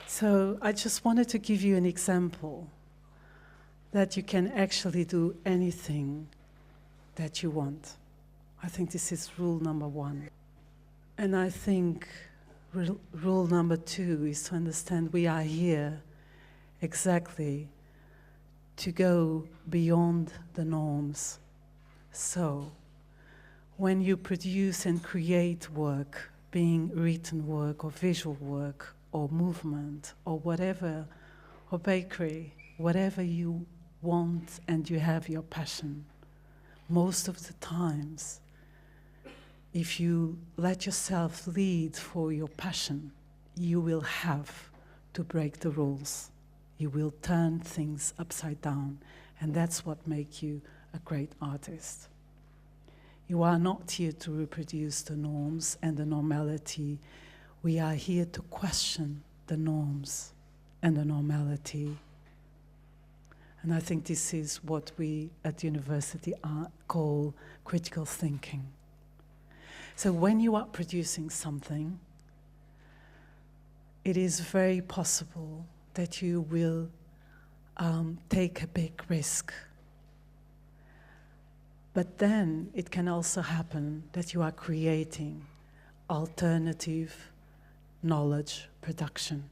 So I just wanted to give you an example that you can actually do anything that you want. I think this is rule number one. And I think rule number two is to understand we are here exactly to go beyond the norms. So, when you produce and create work, being written work or visual work or movement or whatever, or bakery, whatever you want and you have your passion, most of the times, if you let yourself lead for your passion, you will have to break the rules. You will turn things upside down, and that's what makes you a great artist. You are not here to reproduce the norms and the normality. We are here to question the norms and the normality. And I think this is what we at university call critical thinking. So when you are producing something, it is very possible that you will take a big risk. But then it can also happen that you are creating alternative knowledge production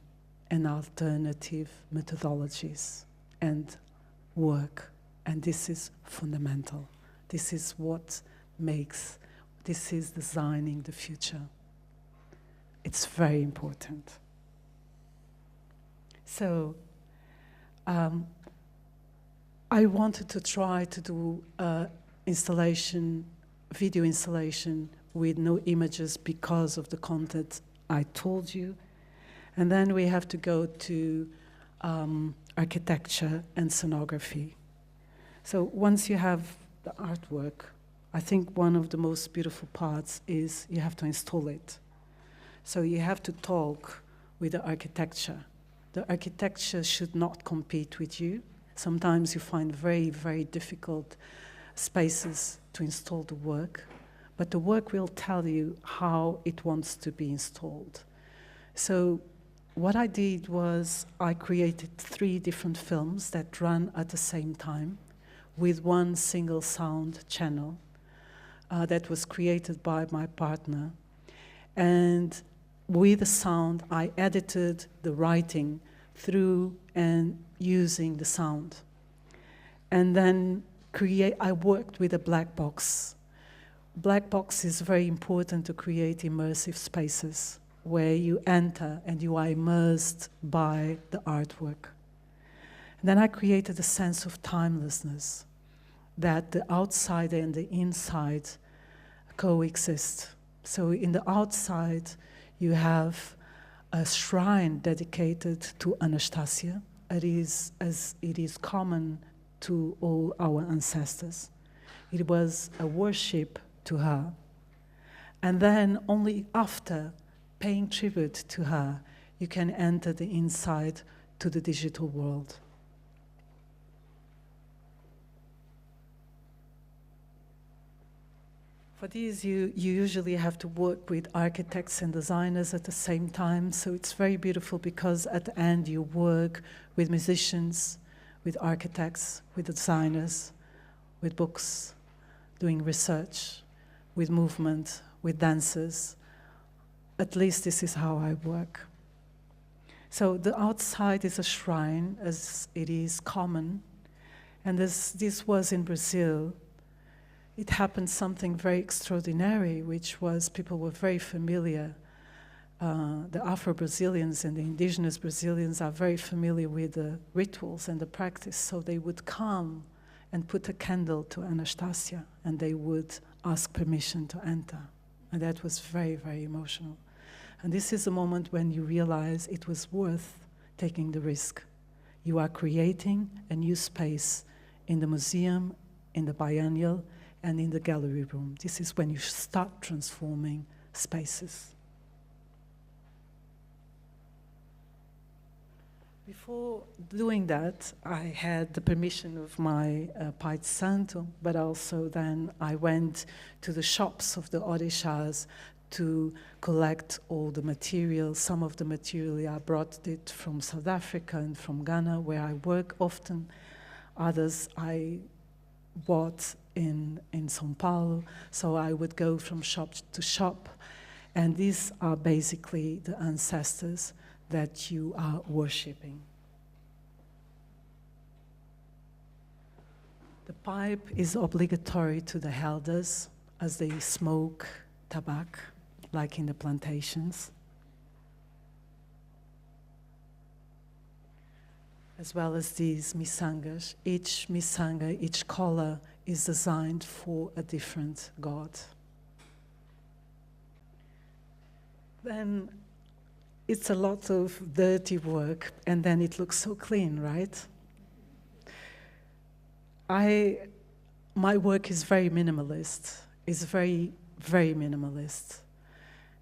and alternative methodologies and work. And this is fundamental. This is what makes, this is designing the future. It's very important. So, I wanted to try to do installation, video installation with no images because of the content I told you. And then we have to go to architecture and scenography. So once you have the artwork, I think one of the most beautiful parts is you have to install it. So you have to talk with the architecture. The architecture should not compete with you. Sometimes you find very, very difficult spaces to install the work, but the work will tell you how it wants to be installed. So what I did was I created 3 different films that run at the same time with one single sound channel that was created by my partner. And with the sound, I edited the writing through and using the sound. And then I worked with a black box. Black box is very important to create immersive spaces where you enter and you are immersed by the artwork. And then I created a sense of timelessness, that the outside and the inside coexist. So in the outside, you have a shrine dedicated to Anastasia. It is as it is common to all our ancestors. It was a worship to her. And then only after paying tribute to her, you can enter the inside to the digital world. For these, you usually have to work with architects and designers at the same time, so it's very beautiful because at the end you work with musicians, with architects, with designers, with books, doing research, with movement, with dancers. At least this is how I work. So the outside is a shrine, as it is common, and as this was in Brazil, it happened something very extraordinary, which was people were very familiar. The Afro-Brazilians and the indigenous Brazilians are very familiar with the rituals and the practice, so they would come and put a candle to Anastasia, and they would ask permission to enter. And that was very, very emotional. And this is a moment when you realize it was worth taking the risk. You are creating a new space in the museum, in the biennial, and in the gallery room. This is when you start transforming spaces. Before doing that, I had the permission of my Pai de Santo, but also then I went to the shops of the Orixás to collect all the material. Some of the material I brought it from South Africa and from Ghana, where I work often. Others I bought in São Paulo. So I would go from shop to shop. And these are basically the ancestors that you are worshipping. The pipe is obligatory to the elders as they smoke tobacco, like in the plantations. As well as these misangas. Each misanga, each collar is designed for a different god. Then it's a lot of dirty work, and then it looks so clean, right? My work is very minimalist. It's very, very minimalist.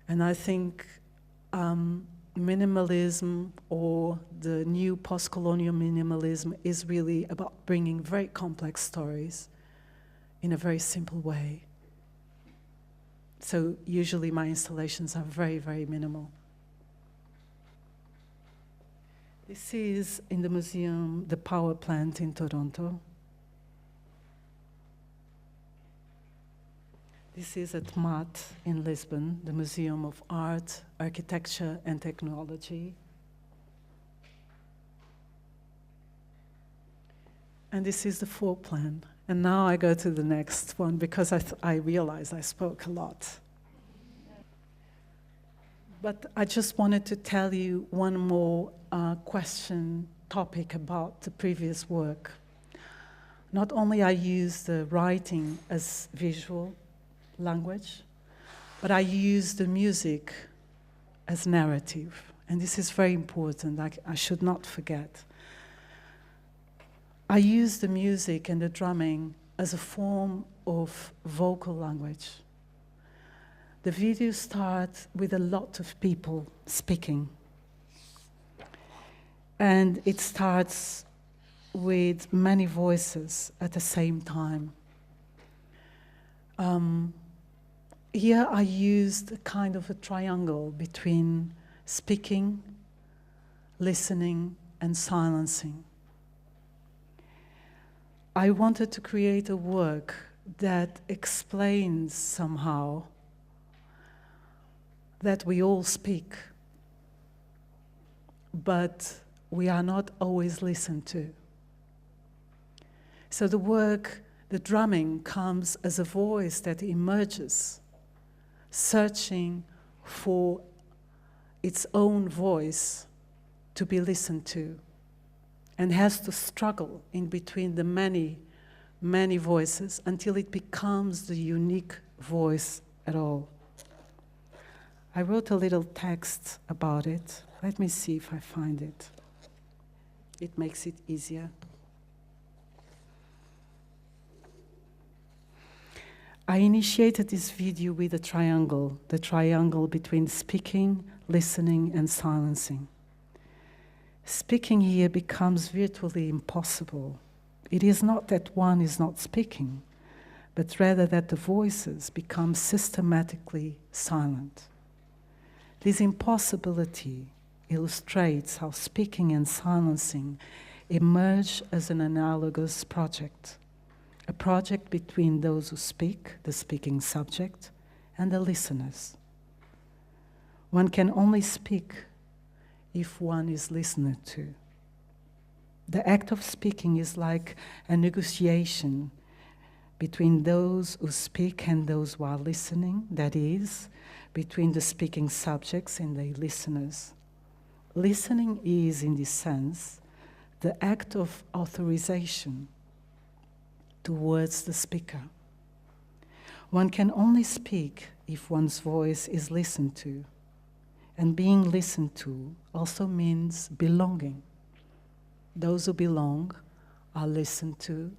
And I think minimalism, or the new post-colonial minimalism, is really about bringing very complex stories in a very simple way. So usually my installations are very, very minimal. This is in the museum, the power plant in Toronto. This is at MAT in Lisbon, the Museum of Art, Architecture and Technology. And this is the floor plan. And now I go to the next one because I realize I spoke a lot. But I just wanted to tell you one more topic about the previous work. Not only I use the writing as visual language, but I use the music as narrative. And this is very important, I should not forget. I use the music and the drumming as a form of vocal language. The video starts with a lot of people speaking. And it starts with many voices at the same time. Here I used a kind of a triangle between speaking, listening, and silencing. I wanted to create a work that explains somehow that we all speak, but we are not always listened to. So the work, the drumming, comes as a voice that emerges, searching for its own voice to be listened to, and has to struggle in between the many, many voices until it becomes the unique voice at all. I wrote a little text about it. Let me see if I find it. It makes it easier. I initiated this video with a triangle, the triangle between speaking, listening, and silencing. Speaking here becomes virtually impossible. It is not that one is not speaking, but rather that the voices become systematically silent. This impossibility illustrates how speaking and silencing emerge as an analogous project, a project between those who speak, the speaking subject, and the listeners. One can only speak if one is listened to. The act of speaking is like a negotiation between those who speak and those who are listening, that is, between the speaking subjects and the listeners. Listening is, in this sense, the act of authorization towards the speaker. One can only speak if one's voice is listened to. And being listened to also means belonging. Those who belong are listened to,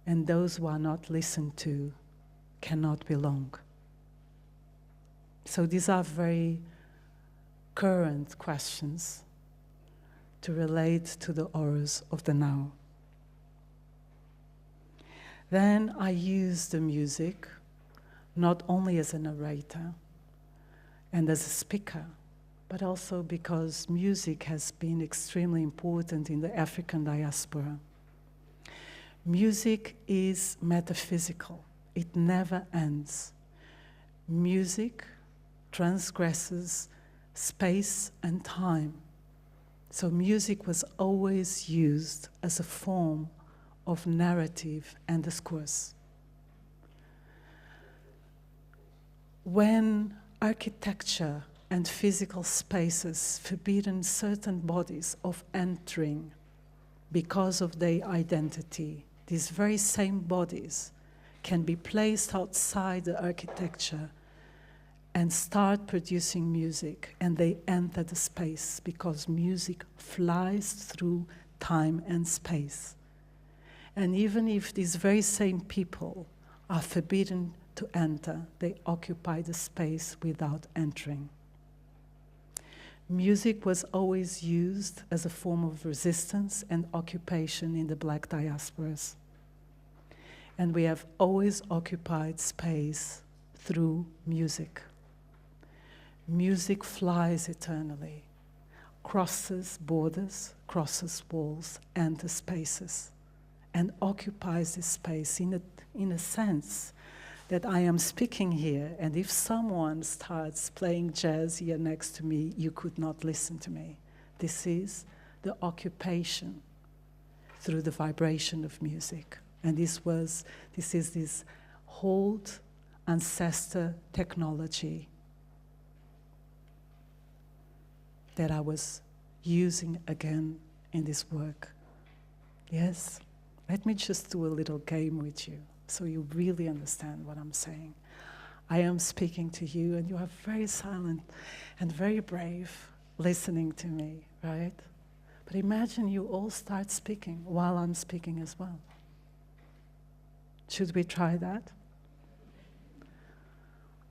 and those who are not listened to cannot belong. So these are very current questions to relate to the horrors of the now. Then I use the music not only as a narrator and as a speaker, but also because music has been extremely important in the African diaspora. Music is metaphysical. It never ends. Music transgresses space and time. So music was always used as a form of narrative and discourse. When architecture and physical spaces forbidden certain bodies of entering because of their identity, these very same bodies can be placed outside the architecture and start producing music, and they enter the space because music flies through time and space. And even if these very same people are forbidden to enter, they occupy the space without entering. Music was always used as a form of resistance and occupation in the Black diasporas. And we have always occupied space through music. Music flies eternally, crosses borders, crosses walls, enters spaces, and occupies this space in a sense that I am speaking here, and if someone starts playing jazz here next to me, you could not listen to me. This is the occupation through the vibration of music. And this is this old ancestor technology that I was using again in this work. Yes? Let me just do a little game with you so you really understand what I'm saying. I am speaking to you and you are very silent and very brave listening to me, right? But imagine you all start speaking while I'm speaking as well. Should we try that?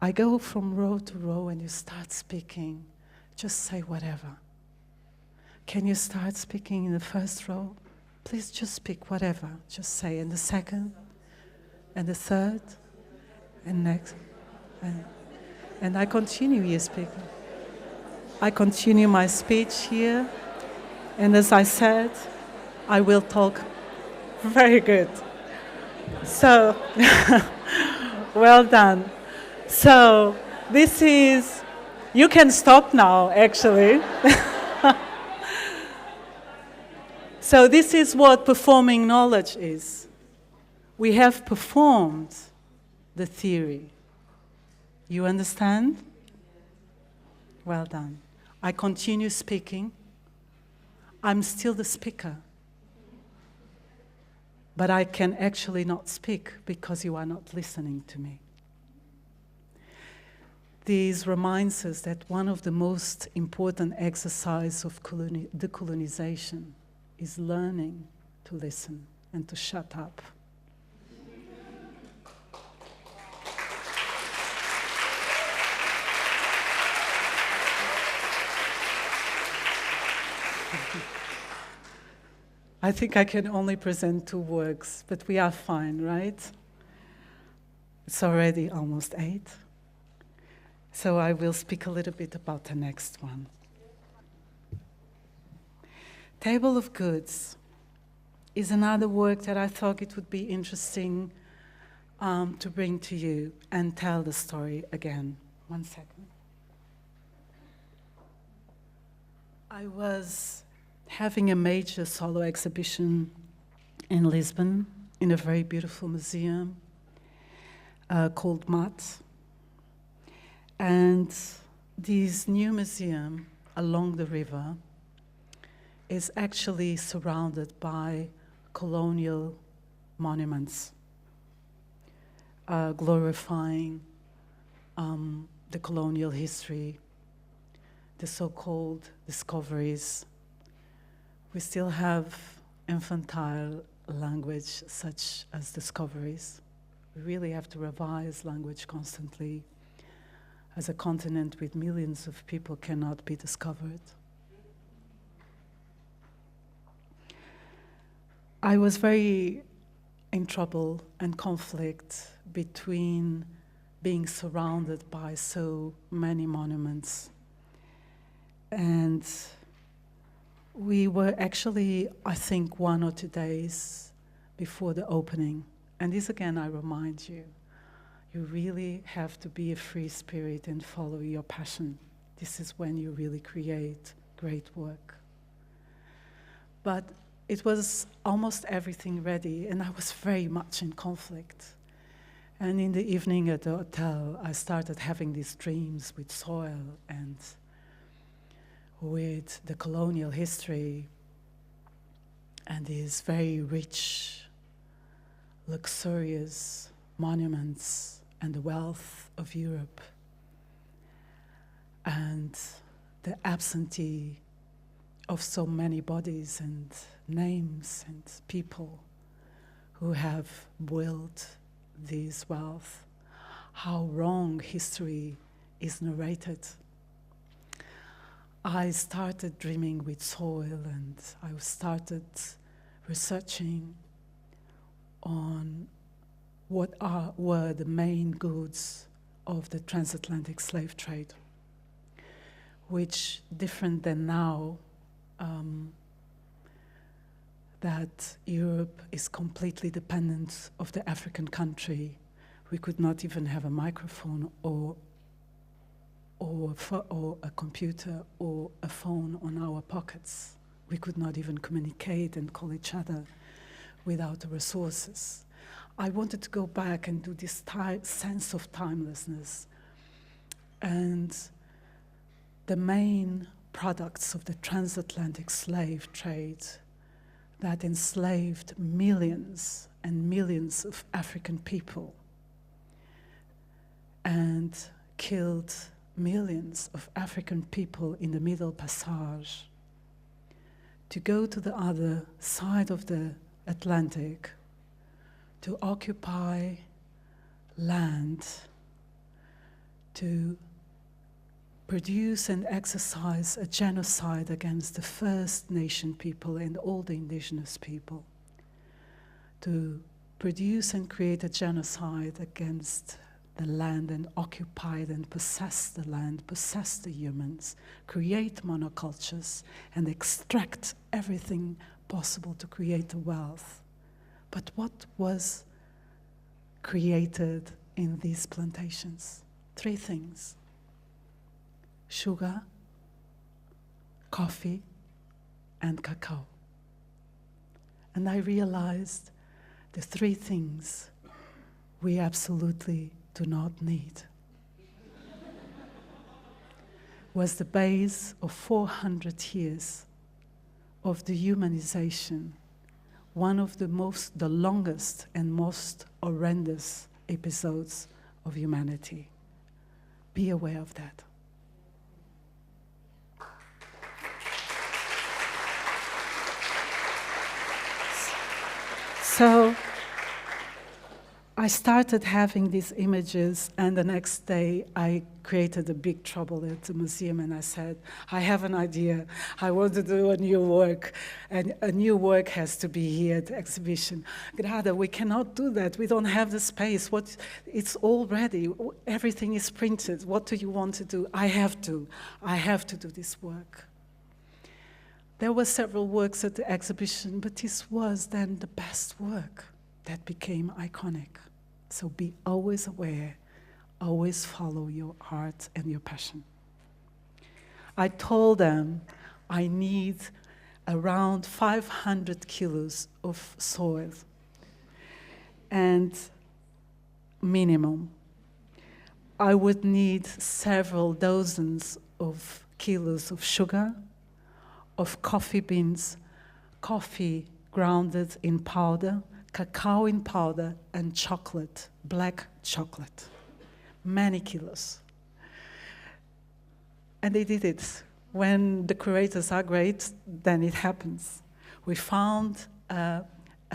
I go from row to row and you start speaking. Just say whatever. Can you start speaking in the first row? Please just speak whatever. Just say in the second, and the third, and next. And I continue here speaking. I continue my speech here. And as I said, I will talk. Very good. So, well done. So, this is, you can stop now, actually. So this is what performing knowledge is. We have performed the theory. You understand? Well done. I continue speaking. I'm still the speaker. But I can actually not speak because you are not listening to me. This reminds us that one of the most important exercises of decolonization is learning to listen and to shut up. I think I can only present 2 works, but we are fine, right? It's already almost 8. So I will speak a little bit about the next one. Table of Goods is another work that I thought it would be interesting to bring to you and tell the story again. 1 second. I was having a major solo exhibition in Lisbon in a very beautiful museum called MAT. And this new museum along the river is actually surrounded by colonial monuments, glorifying the colonial history, the so-called discoveries. We still have infantile language such as discoveries. We really have to revise language constantly, as a continent with millions of people cannot be discovered. I was very in trouble and conflict between being surrounded by so many monuments. And we were actually, I think, 1 or 2 days before the opening. And this again, I remind you, you really have to be a free spirit and follow your passion. This is when you really create great work. But it was almost everything ready, and I was very much in conflict. And in the evening at the hotel, I started having these dreams with soil and with the colonial history and these very rich, luxurious monuments and the wealth of Europe and the absentee of so many bodies and names and people who have willed this wealth, how wrong history is narrated. I started dreaming with soil, and I started researching on what were the main goods of the transatlantic slave trade, which, different than now, that Europe is completely dependent of the African country. We could not even have a microphone or a computer or a phone on our pockets. We could not even communicate and call each other without the resources. I wanted to go back and do this sense of timelessness. And the main products of the transatlantic slave trade that enslaved millions and millions of African people and killed millions of African people in the Middle Passage, to go to the other side of the Atlantic, to occupy land, to produce and exercise a genocide against the First Nation people and all the indigenous people, to produce and create a genocide against the land and occupy it and possess the land, possess the humans, create monocultures and extract everything possible to create the wealth. But what was created in these plantations? 3 things: sugar, coffee, and cacao. And I realized the 3 things we absolutely do not need. Was the base of 400 years of dehumanization, one of the longest and most horrendous episodes of humanity. Be aware of that. So I started having these images, and the next day I created a big trouble at the museum, and I said, I have an idea. I want to do a new work, and a new work has to be here at the exhibition. Grada, we cannot do that. We don't have the space. It's all ready. Everything is printed. What do you want to do? I have to do this work. There were several works at the exhibition, but this was then the best work that became iconic. So be always aware, always follow your heart and your passion. I told them I need around 500 kilos of soil, and minimum. I would need several dozens of kilos of sugar, of coffee beans, coffee grounded in powder, cacao in powder, and chocolate, black chocolate. Many kilos. And they did it. When the curators are great, then it happens. We found a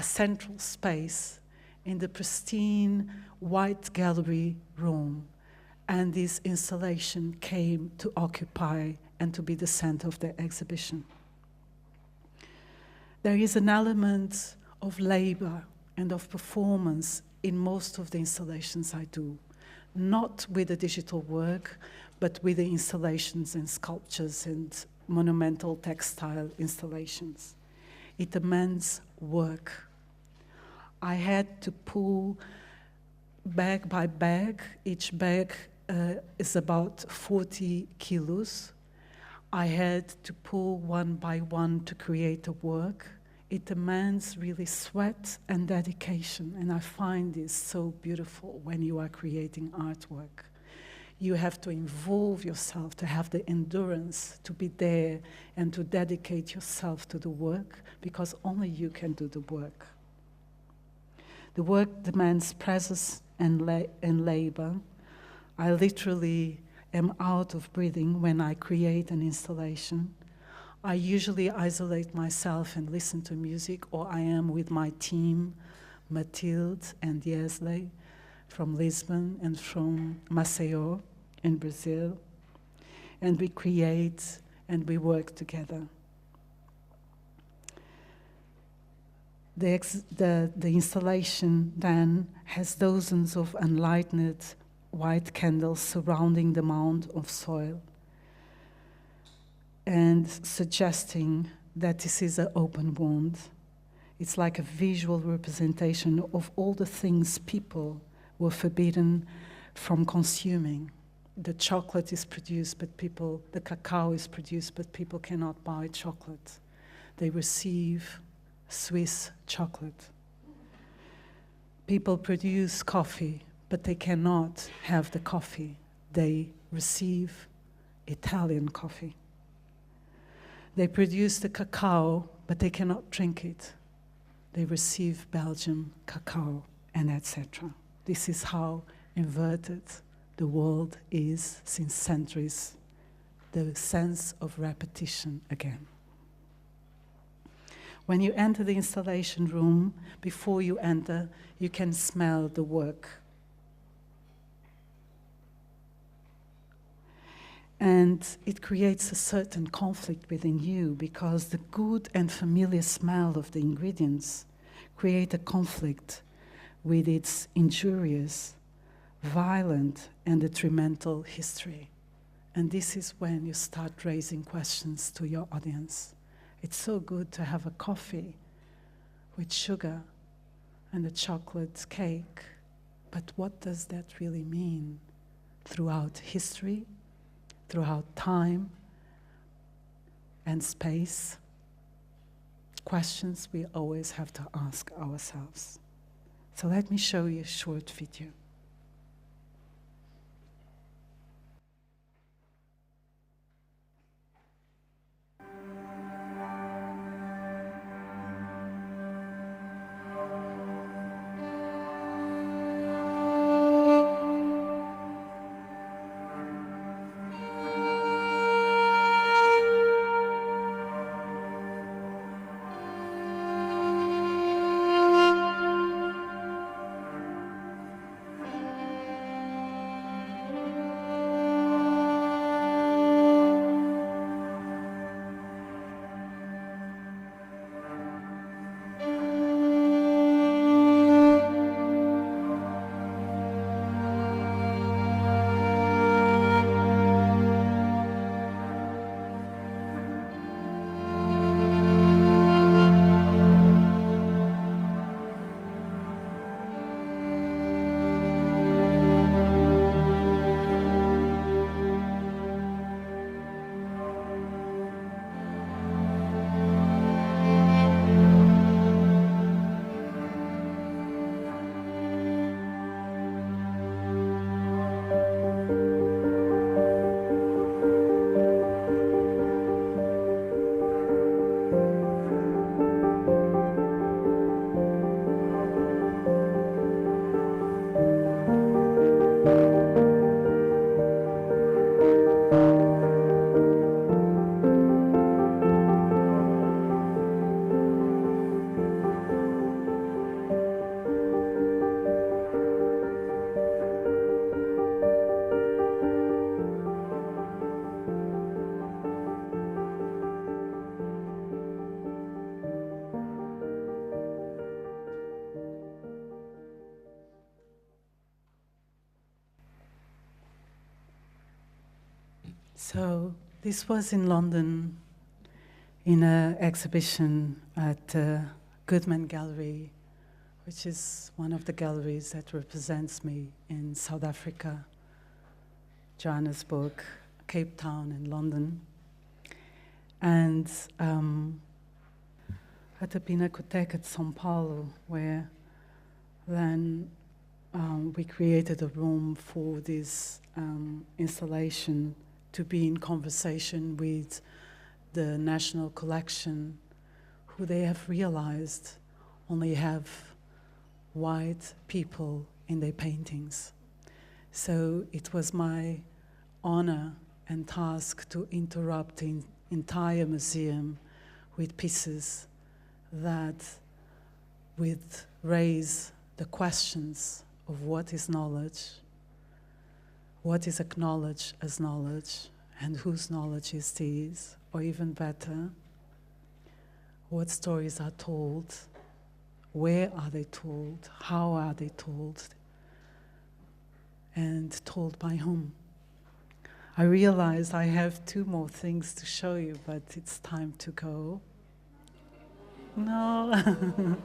central space in the pristine white gallery room, and this installation came to occupy and to be the center of the exhibition. There is an element of labor and of performance in most of the installations I do, not with the digital work, but with the installations and sculptures and monumental textile installations. It demands work. I had to pull bag by bag. Each bag is about 40 kilos. I had to pull one by one to create a work. It demands really sweat and dedication, and I find this so beautiful when you are creating artwork. You have to involve yourself, to have the endurance to be there and to dedicate yourself to the work, because only you can do the work. The work demands presence and labor. I literally am out of breathing when I create an installation. I usually isolate myself and listen to music, or I am with my team, Matilde and Yesley from Lisbon and from Maceió in Brazil. And we create and we work together. The installation then has dozens of unlighted white candles surrounding the mound of soil and suggesting that this is an open wound. It's like a visual representation of all the things people were forbidden from consuming. The chocolate is produced, but the cacao is produced, but people cannot buy chocolate. They receive Swiss chocolate. People produce coffee, but they cannot have the coffee. They receive Italian coffee. They produce the cacao, but they cannot drink it. They receive Belgian cacao, and etc. This is how inverted the world is since centuries. The sense of repetition again. When you enter the installation room, before you enter, you can smell the work. And it creates a certain conflict within you, because the good and familiar smell of the ingredients create a conflict with its injurious, violent, and detrimental history. And this is when you start raising questions to your audience. It's so good to have a coffee with sugar and a chocolate cake, but what does that really mean throughout history, throughout time and space? Questions we always have to ask ourselves. So let me show you a short video. So this was in London in an exhibition at Goodman Gallery which is one of the galleries that represents me in South Africa, Johannesburg, Cape Town, and London. And at the Pinacoteca at São Paulo, where then we created a room for this installation to be in conversation with the National Collection, who they have realized only have white people in their paintings. So it was my honor and task to interrupt the entire museum with pieces that would raise the questions of what is knowledge, what is acknowledged as knowledge, and whose knowledge is this, or even better, what stories are told, where are they told, how are they told, and told by whom. I realized I have 2 more things to show you, but it's time to go. No.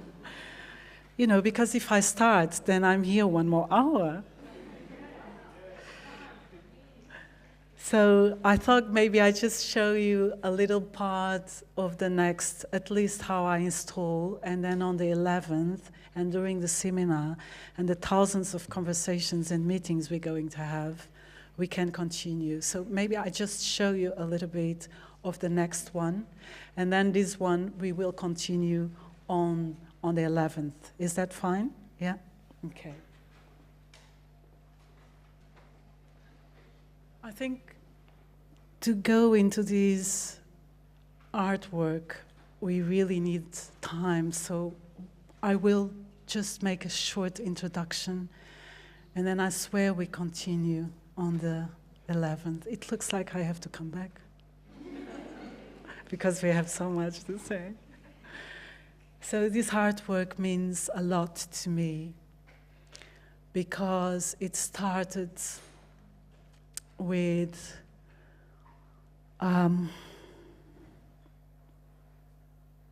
You know, because if I start, then I'm here 1 more hour. So I thought maybe I just show you a little part of the next, at least how I install, and then on the 11th, and during the seminar, and the thousands of conversations and meetings we're going to have, we can continue. So maybe I just show you a little bit of the next one, and then this one we will continue on the 11th. Is that fine? Yeah? Okay. I think to go into this artwork, we really need time, so I will just make a short introduction, and then I swear we continue on the 11th. It looks like I have to come back because we have so much to say. So this artwork means a lot to me because it started with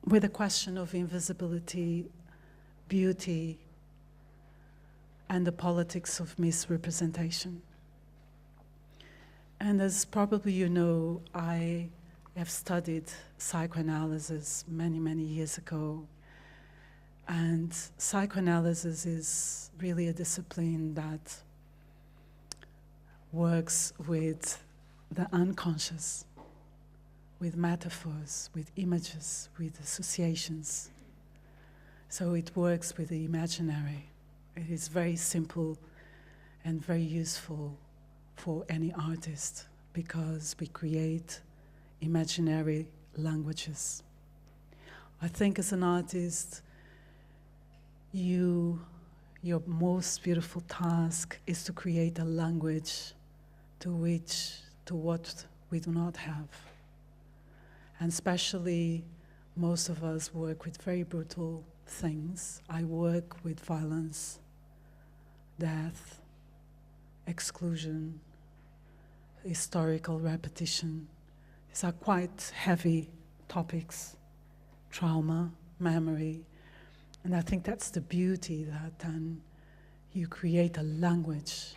the question of invisibility, beauty, and the politics of misrepresentation. And as probably you know, I have studied psychoanalysis many, many years ago. And psychoanalysis is really a discipline that works with the unconscious, with metaphors, with images, with associations. So it works with the imaginary. It is very simple and very useful for any artist because we create imaginary languages. I think as an artist, your most beautiful task is to create a language to what we do not have. And especially, most of us work with very brutal things. I work with violence, death, exclusion, historical repetition. These are quite heavy topics, trauma, memory. And I think that's the beauty, that then you create a language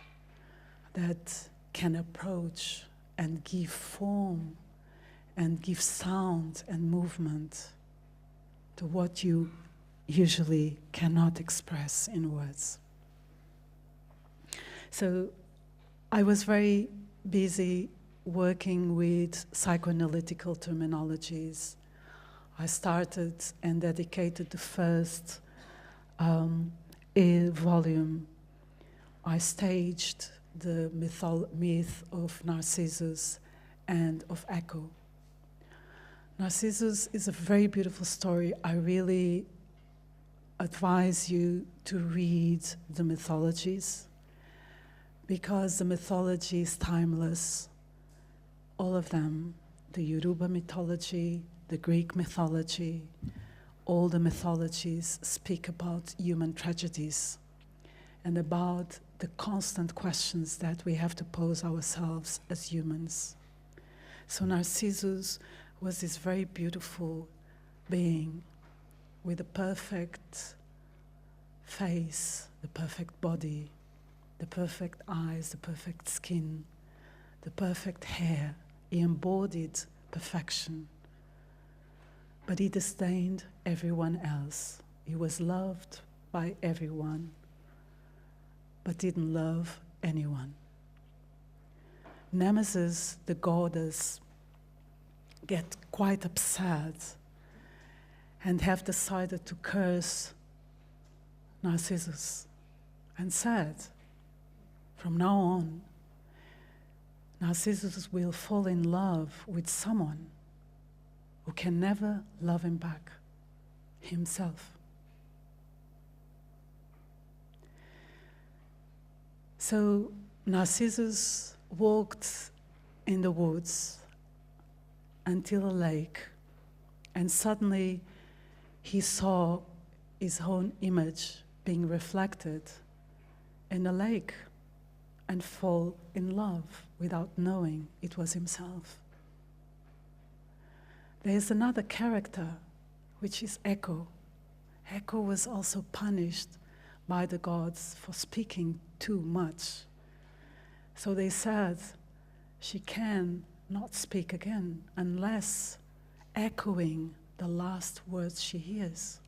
that can approach and give form and give sound and movement to what you usually cannot express in words. So I was very busy working with psychoanalytical terminologies. I started and dedicated the first volume. I staged the myth of Narcissus and of Echo. Narcissus is a very beautiful story. I really advise you to read the mythologies because the mythology is timeless. All of them, the Yoruba mythology, the Greek mythology, all the mythologies speak about human tragedies and about the constant questions that we have to pose ourselves as humans. So Narcissus was this very beautiful being with a perfect face, the perfect body, the perfect eyes, the perfect skin, the perfect hair. He embodied perfection. But he disdained everyone else. He was loved by everyone, but didn't love anyone. Nemesis, the goddess, get quite upset and have decided to curse Narcissus and said, from now on, Narcissus will fall in love with someone who can never love him back, himself. So Narcissus walked in the woods until a lake, and suddenly he saw his own image being reflected in the lake and fall in love without knowing it was himself. There is another character, which is Echo. Echo was also punished by the gods for speaking too much. So they said, she can not speak again unless echoing the last words she hears.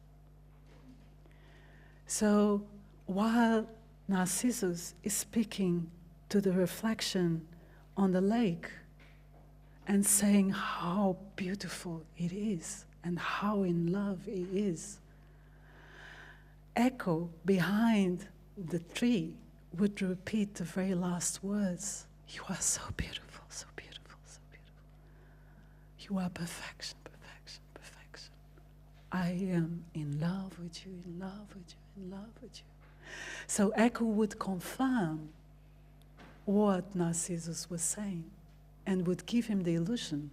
So while Narcissus is speaking to the reflection on the lake and saying how beautiful it is and how in love he is, Echo behind the tree would repeat the very last words. You are so beautiful, so beautiful, so beautiful. You are perfection, perfection, perfection. I am in love with you, in love with you, in love with you. So Echo would confirm what Narcissus was saying and would give him the illusion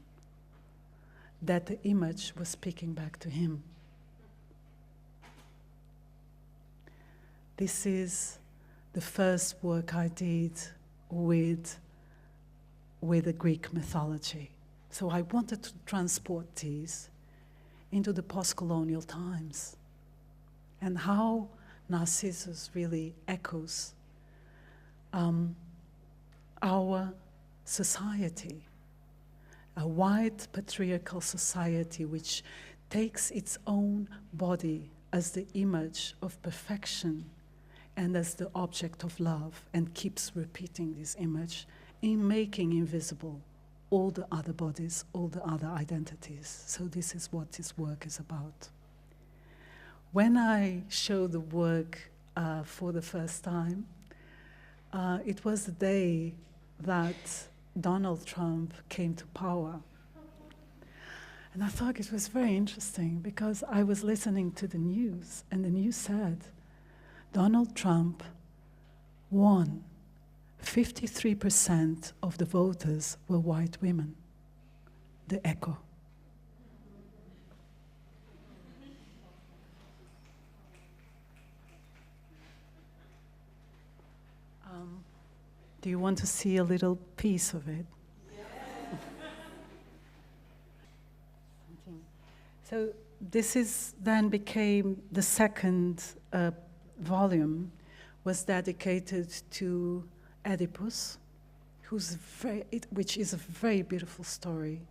that the image was speaking back to him. This is the first work I did with the Greek mythology. So I wanted to transport these into the post-colonial times and how Narcissus really echoes our society, a white patriarchal society which takes its own body as the image of perfection and as the object of love, and keeps repeating this image in making invisible all the other bodies, all the other identities. So this is what this work is about. When I showed the work for the first time, it was the day that Donald Trump came to power. And I thought it was very interesting because I was listening to the news, and the news said, Donald Trump won. 53% of the voters were white women. The echo. Do you want to see a little piece of it? So this then became the second volume, was dedicated to Oedipus, which is a very beautiful story,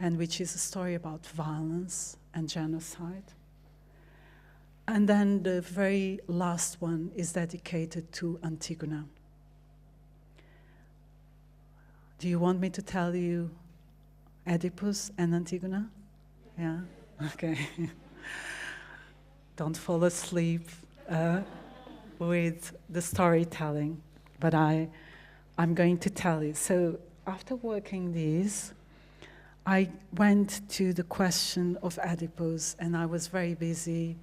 and which is a story about violence and genocide. And then the very last one is dedicated to Antigona. Do you want me to tell you Oedipus and Antigona? Yeah? Okay. Don't fall asleep with the storytelling, but I'm going to tell you. So after working these, I went to the question of Oedipus, and I was very busy.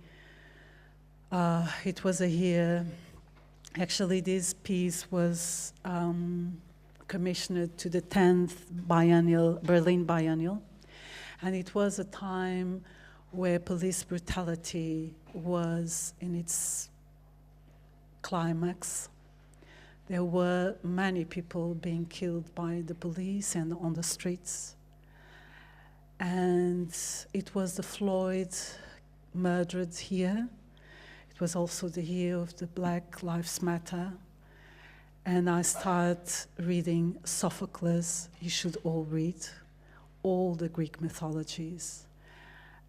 It was a year. Actually, this piece was commissioned to the 10th Berlin Biennial, and it was a time where police brutality was in its climax. There were many people being killed by the police and on the streets. And it was the Floyd murdered here. It It was also the year of the Black Lives Matter. And I started reading Sophocles. You should all read all the Greek mythologies.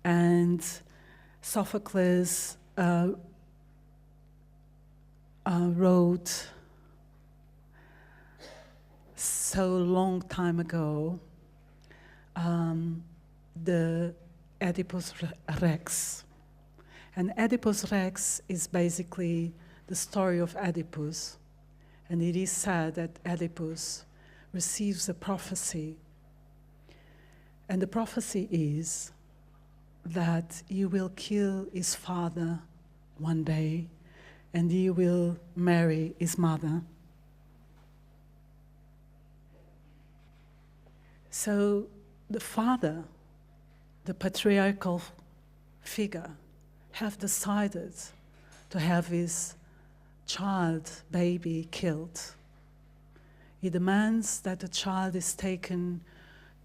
And Sophocles wrote so long time ago the Oedipus Rex. And Oedipus Rex is basically the story of Oedipus. And it is said that Oedipus receives a prophecy. And the prophecy is that he will kill his father one day and he will marry his mother. So the father, the patriarchal figure, have decided to have his child, baby, killed. He demands that the child is taken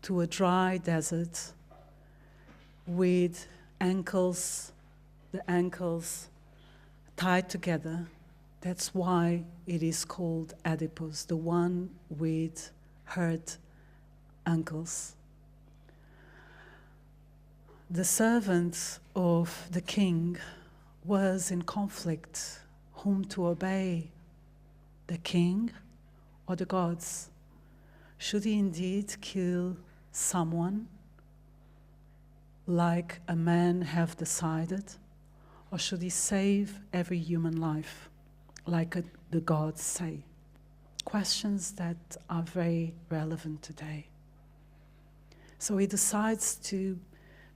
to a dry desert with the ankles tied together. That's why it is called Oedipus, the one with hurt ankles. The servant of the king was in conflict whom to obey, the king or the gods. Should he indeed kill someone like a man have decided, or should he save every human life like the gods say? Questions that are very relevant today. So he decides to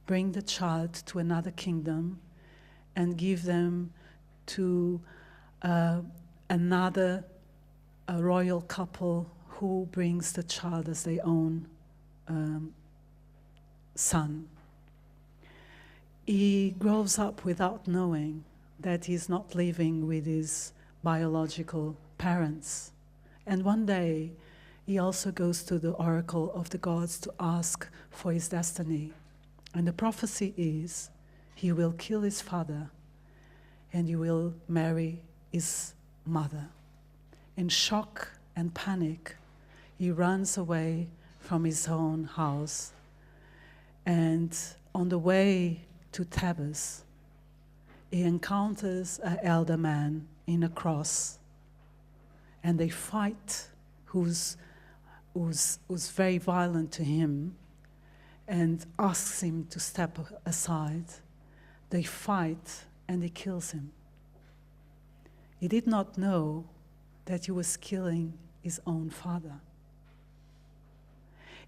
bring the child to another kingdom and give them to another royal couple who brings the child as their own son. He grows up without knowing that he's not living with his biological parents. And one day, he also goes to the oracle of the gods to ask for his destiny. And the prophecy is, he will kill his father and he will marry his mother. In shock and panic, he runs away from his own house. And on the way to Thebes, he encounters an elder man in a cross, and they fight, who's very violent to him, and asks him to step aside. They fight, and he kills him. He did not know that he was killing his own father.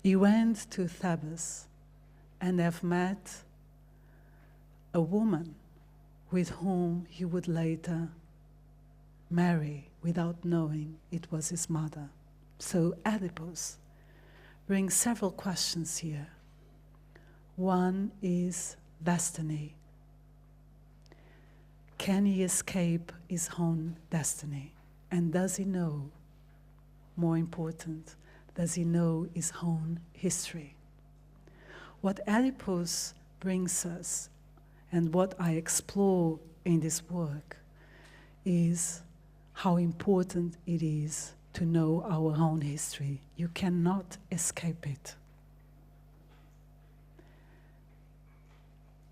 He went to Thebes and have met a woman with whom he would later marry without knowing it was his mother. So Oedipus brings several questions here. One is destiny. Can he escape his own destiny? And does he know, more important, does he know his own history? What Oedipus brings us, and what I explore in this work, is how important it is to know our own history. You cannot escape it.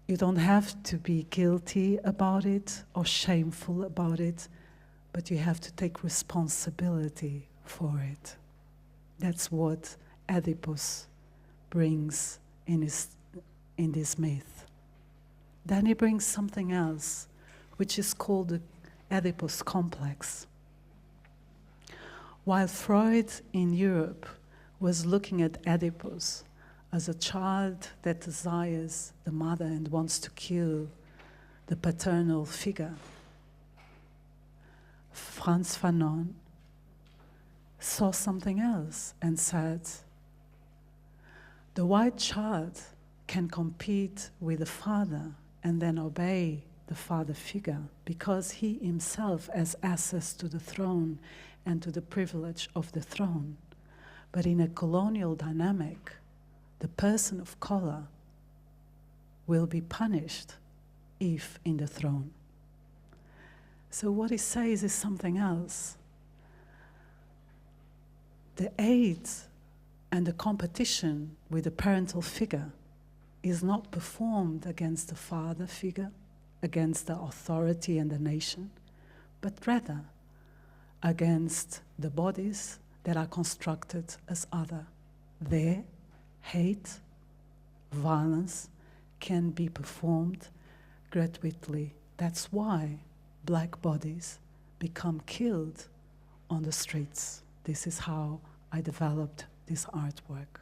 You don't have to be guilty about it or shameful about it, but you have to take responsibility for it. That's what Oedipus brings in this myth. Then he brings something else, which is called the Oedipus complex. While Freud in Europe was looking at Oedipus as a child that desires the mother and wants to kill the paternal figure, Frantz Fanon saw something else and said, the white child can compete with the father and then obey the father figure because he himself has access to the throne and to the privilege of the throne. But in a colonial dynamic, the person of color will be punished if in the throne. So what he says is something else. The aid and the competition with the parental figure is not performed against the father figure, against the authority and the nation, but rather against the bodies that are constructed as other. Their hate, violence can be performed gratuitously. That's why black bodies become killed on the streets. This is how I developed this artwork.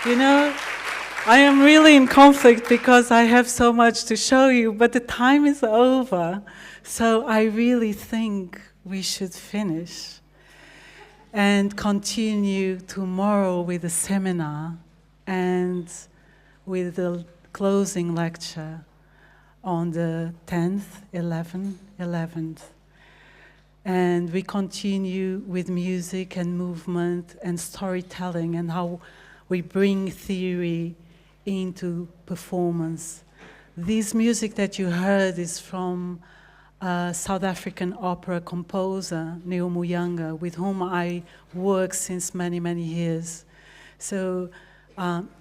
You know, I am really in conflict because I have so much to show you, but the time is over. So I really think we should finish and continue tomorrow with the seminar and with the closing lecture on the 10th, 11th. And we continue with music and movement and storytelling and how we bring theory into performance. This music that you heard is from a South African opera composer, Neo Muyanga, with whom I work since many, many years. So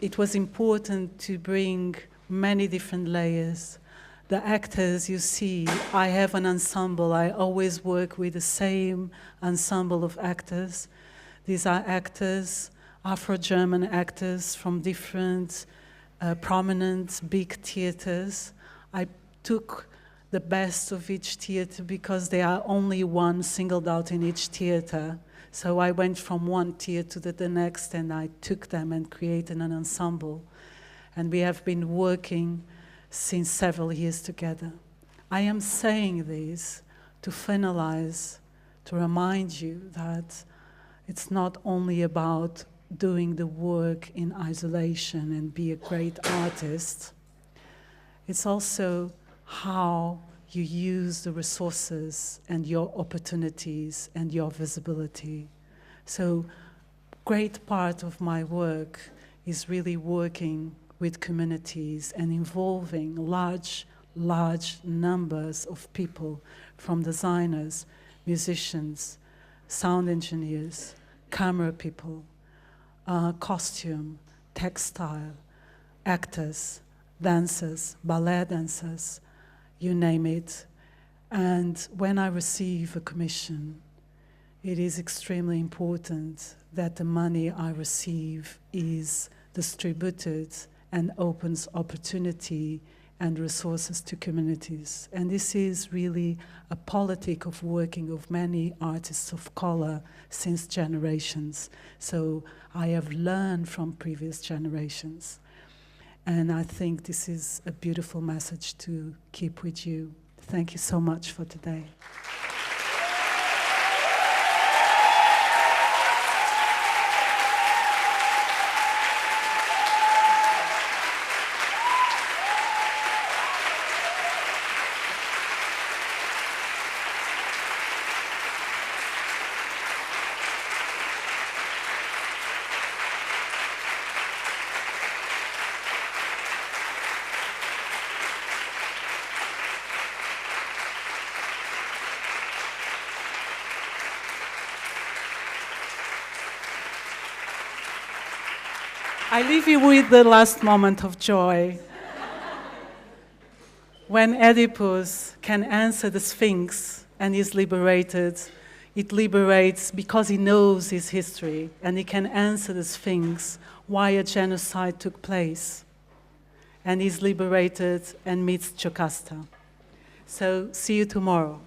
it was important to bring many different layers. The actors, you see, I have an ensemble. I always work with the same ensemble of actors. These are actors, Afro-German actors from different prominent big theaters. I took the best of each theater because there are only one singled out in each theater. So I went from one theater to the next and I took them and created an ensemble. And we have been working since several years together. I am saying this to finalize, to remind you that it's not only about doing the work in isolation and be a great artist. It's also how you use the resources and your opportunities and your visibility. So great part of my work is really working with communities and involving large numbers of people, from designers, musicians, sound engineers, camera people, costume, textile, actors, dancers, ballet dancers, you name it. And when I receive a commission, it is extremely important that the money I receive is distributed and opens opportunity and resources to communities. And this is really a politic of working of many artists of color since generations. So I have learned from previous generations. And I think this is a beautiful message to keep with you. Thank you so much for today. I leave you with the last moment of joy. When Oedipus can answer the Sphinx and is liberated, it liberates because he knows his history, and he can answer the Sphinx why a genocide took place. And he's liberated and meets Jocasta. So see you tomorrow.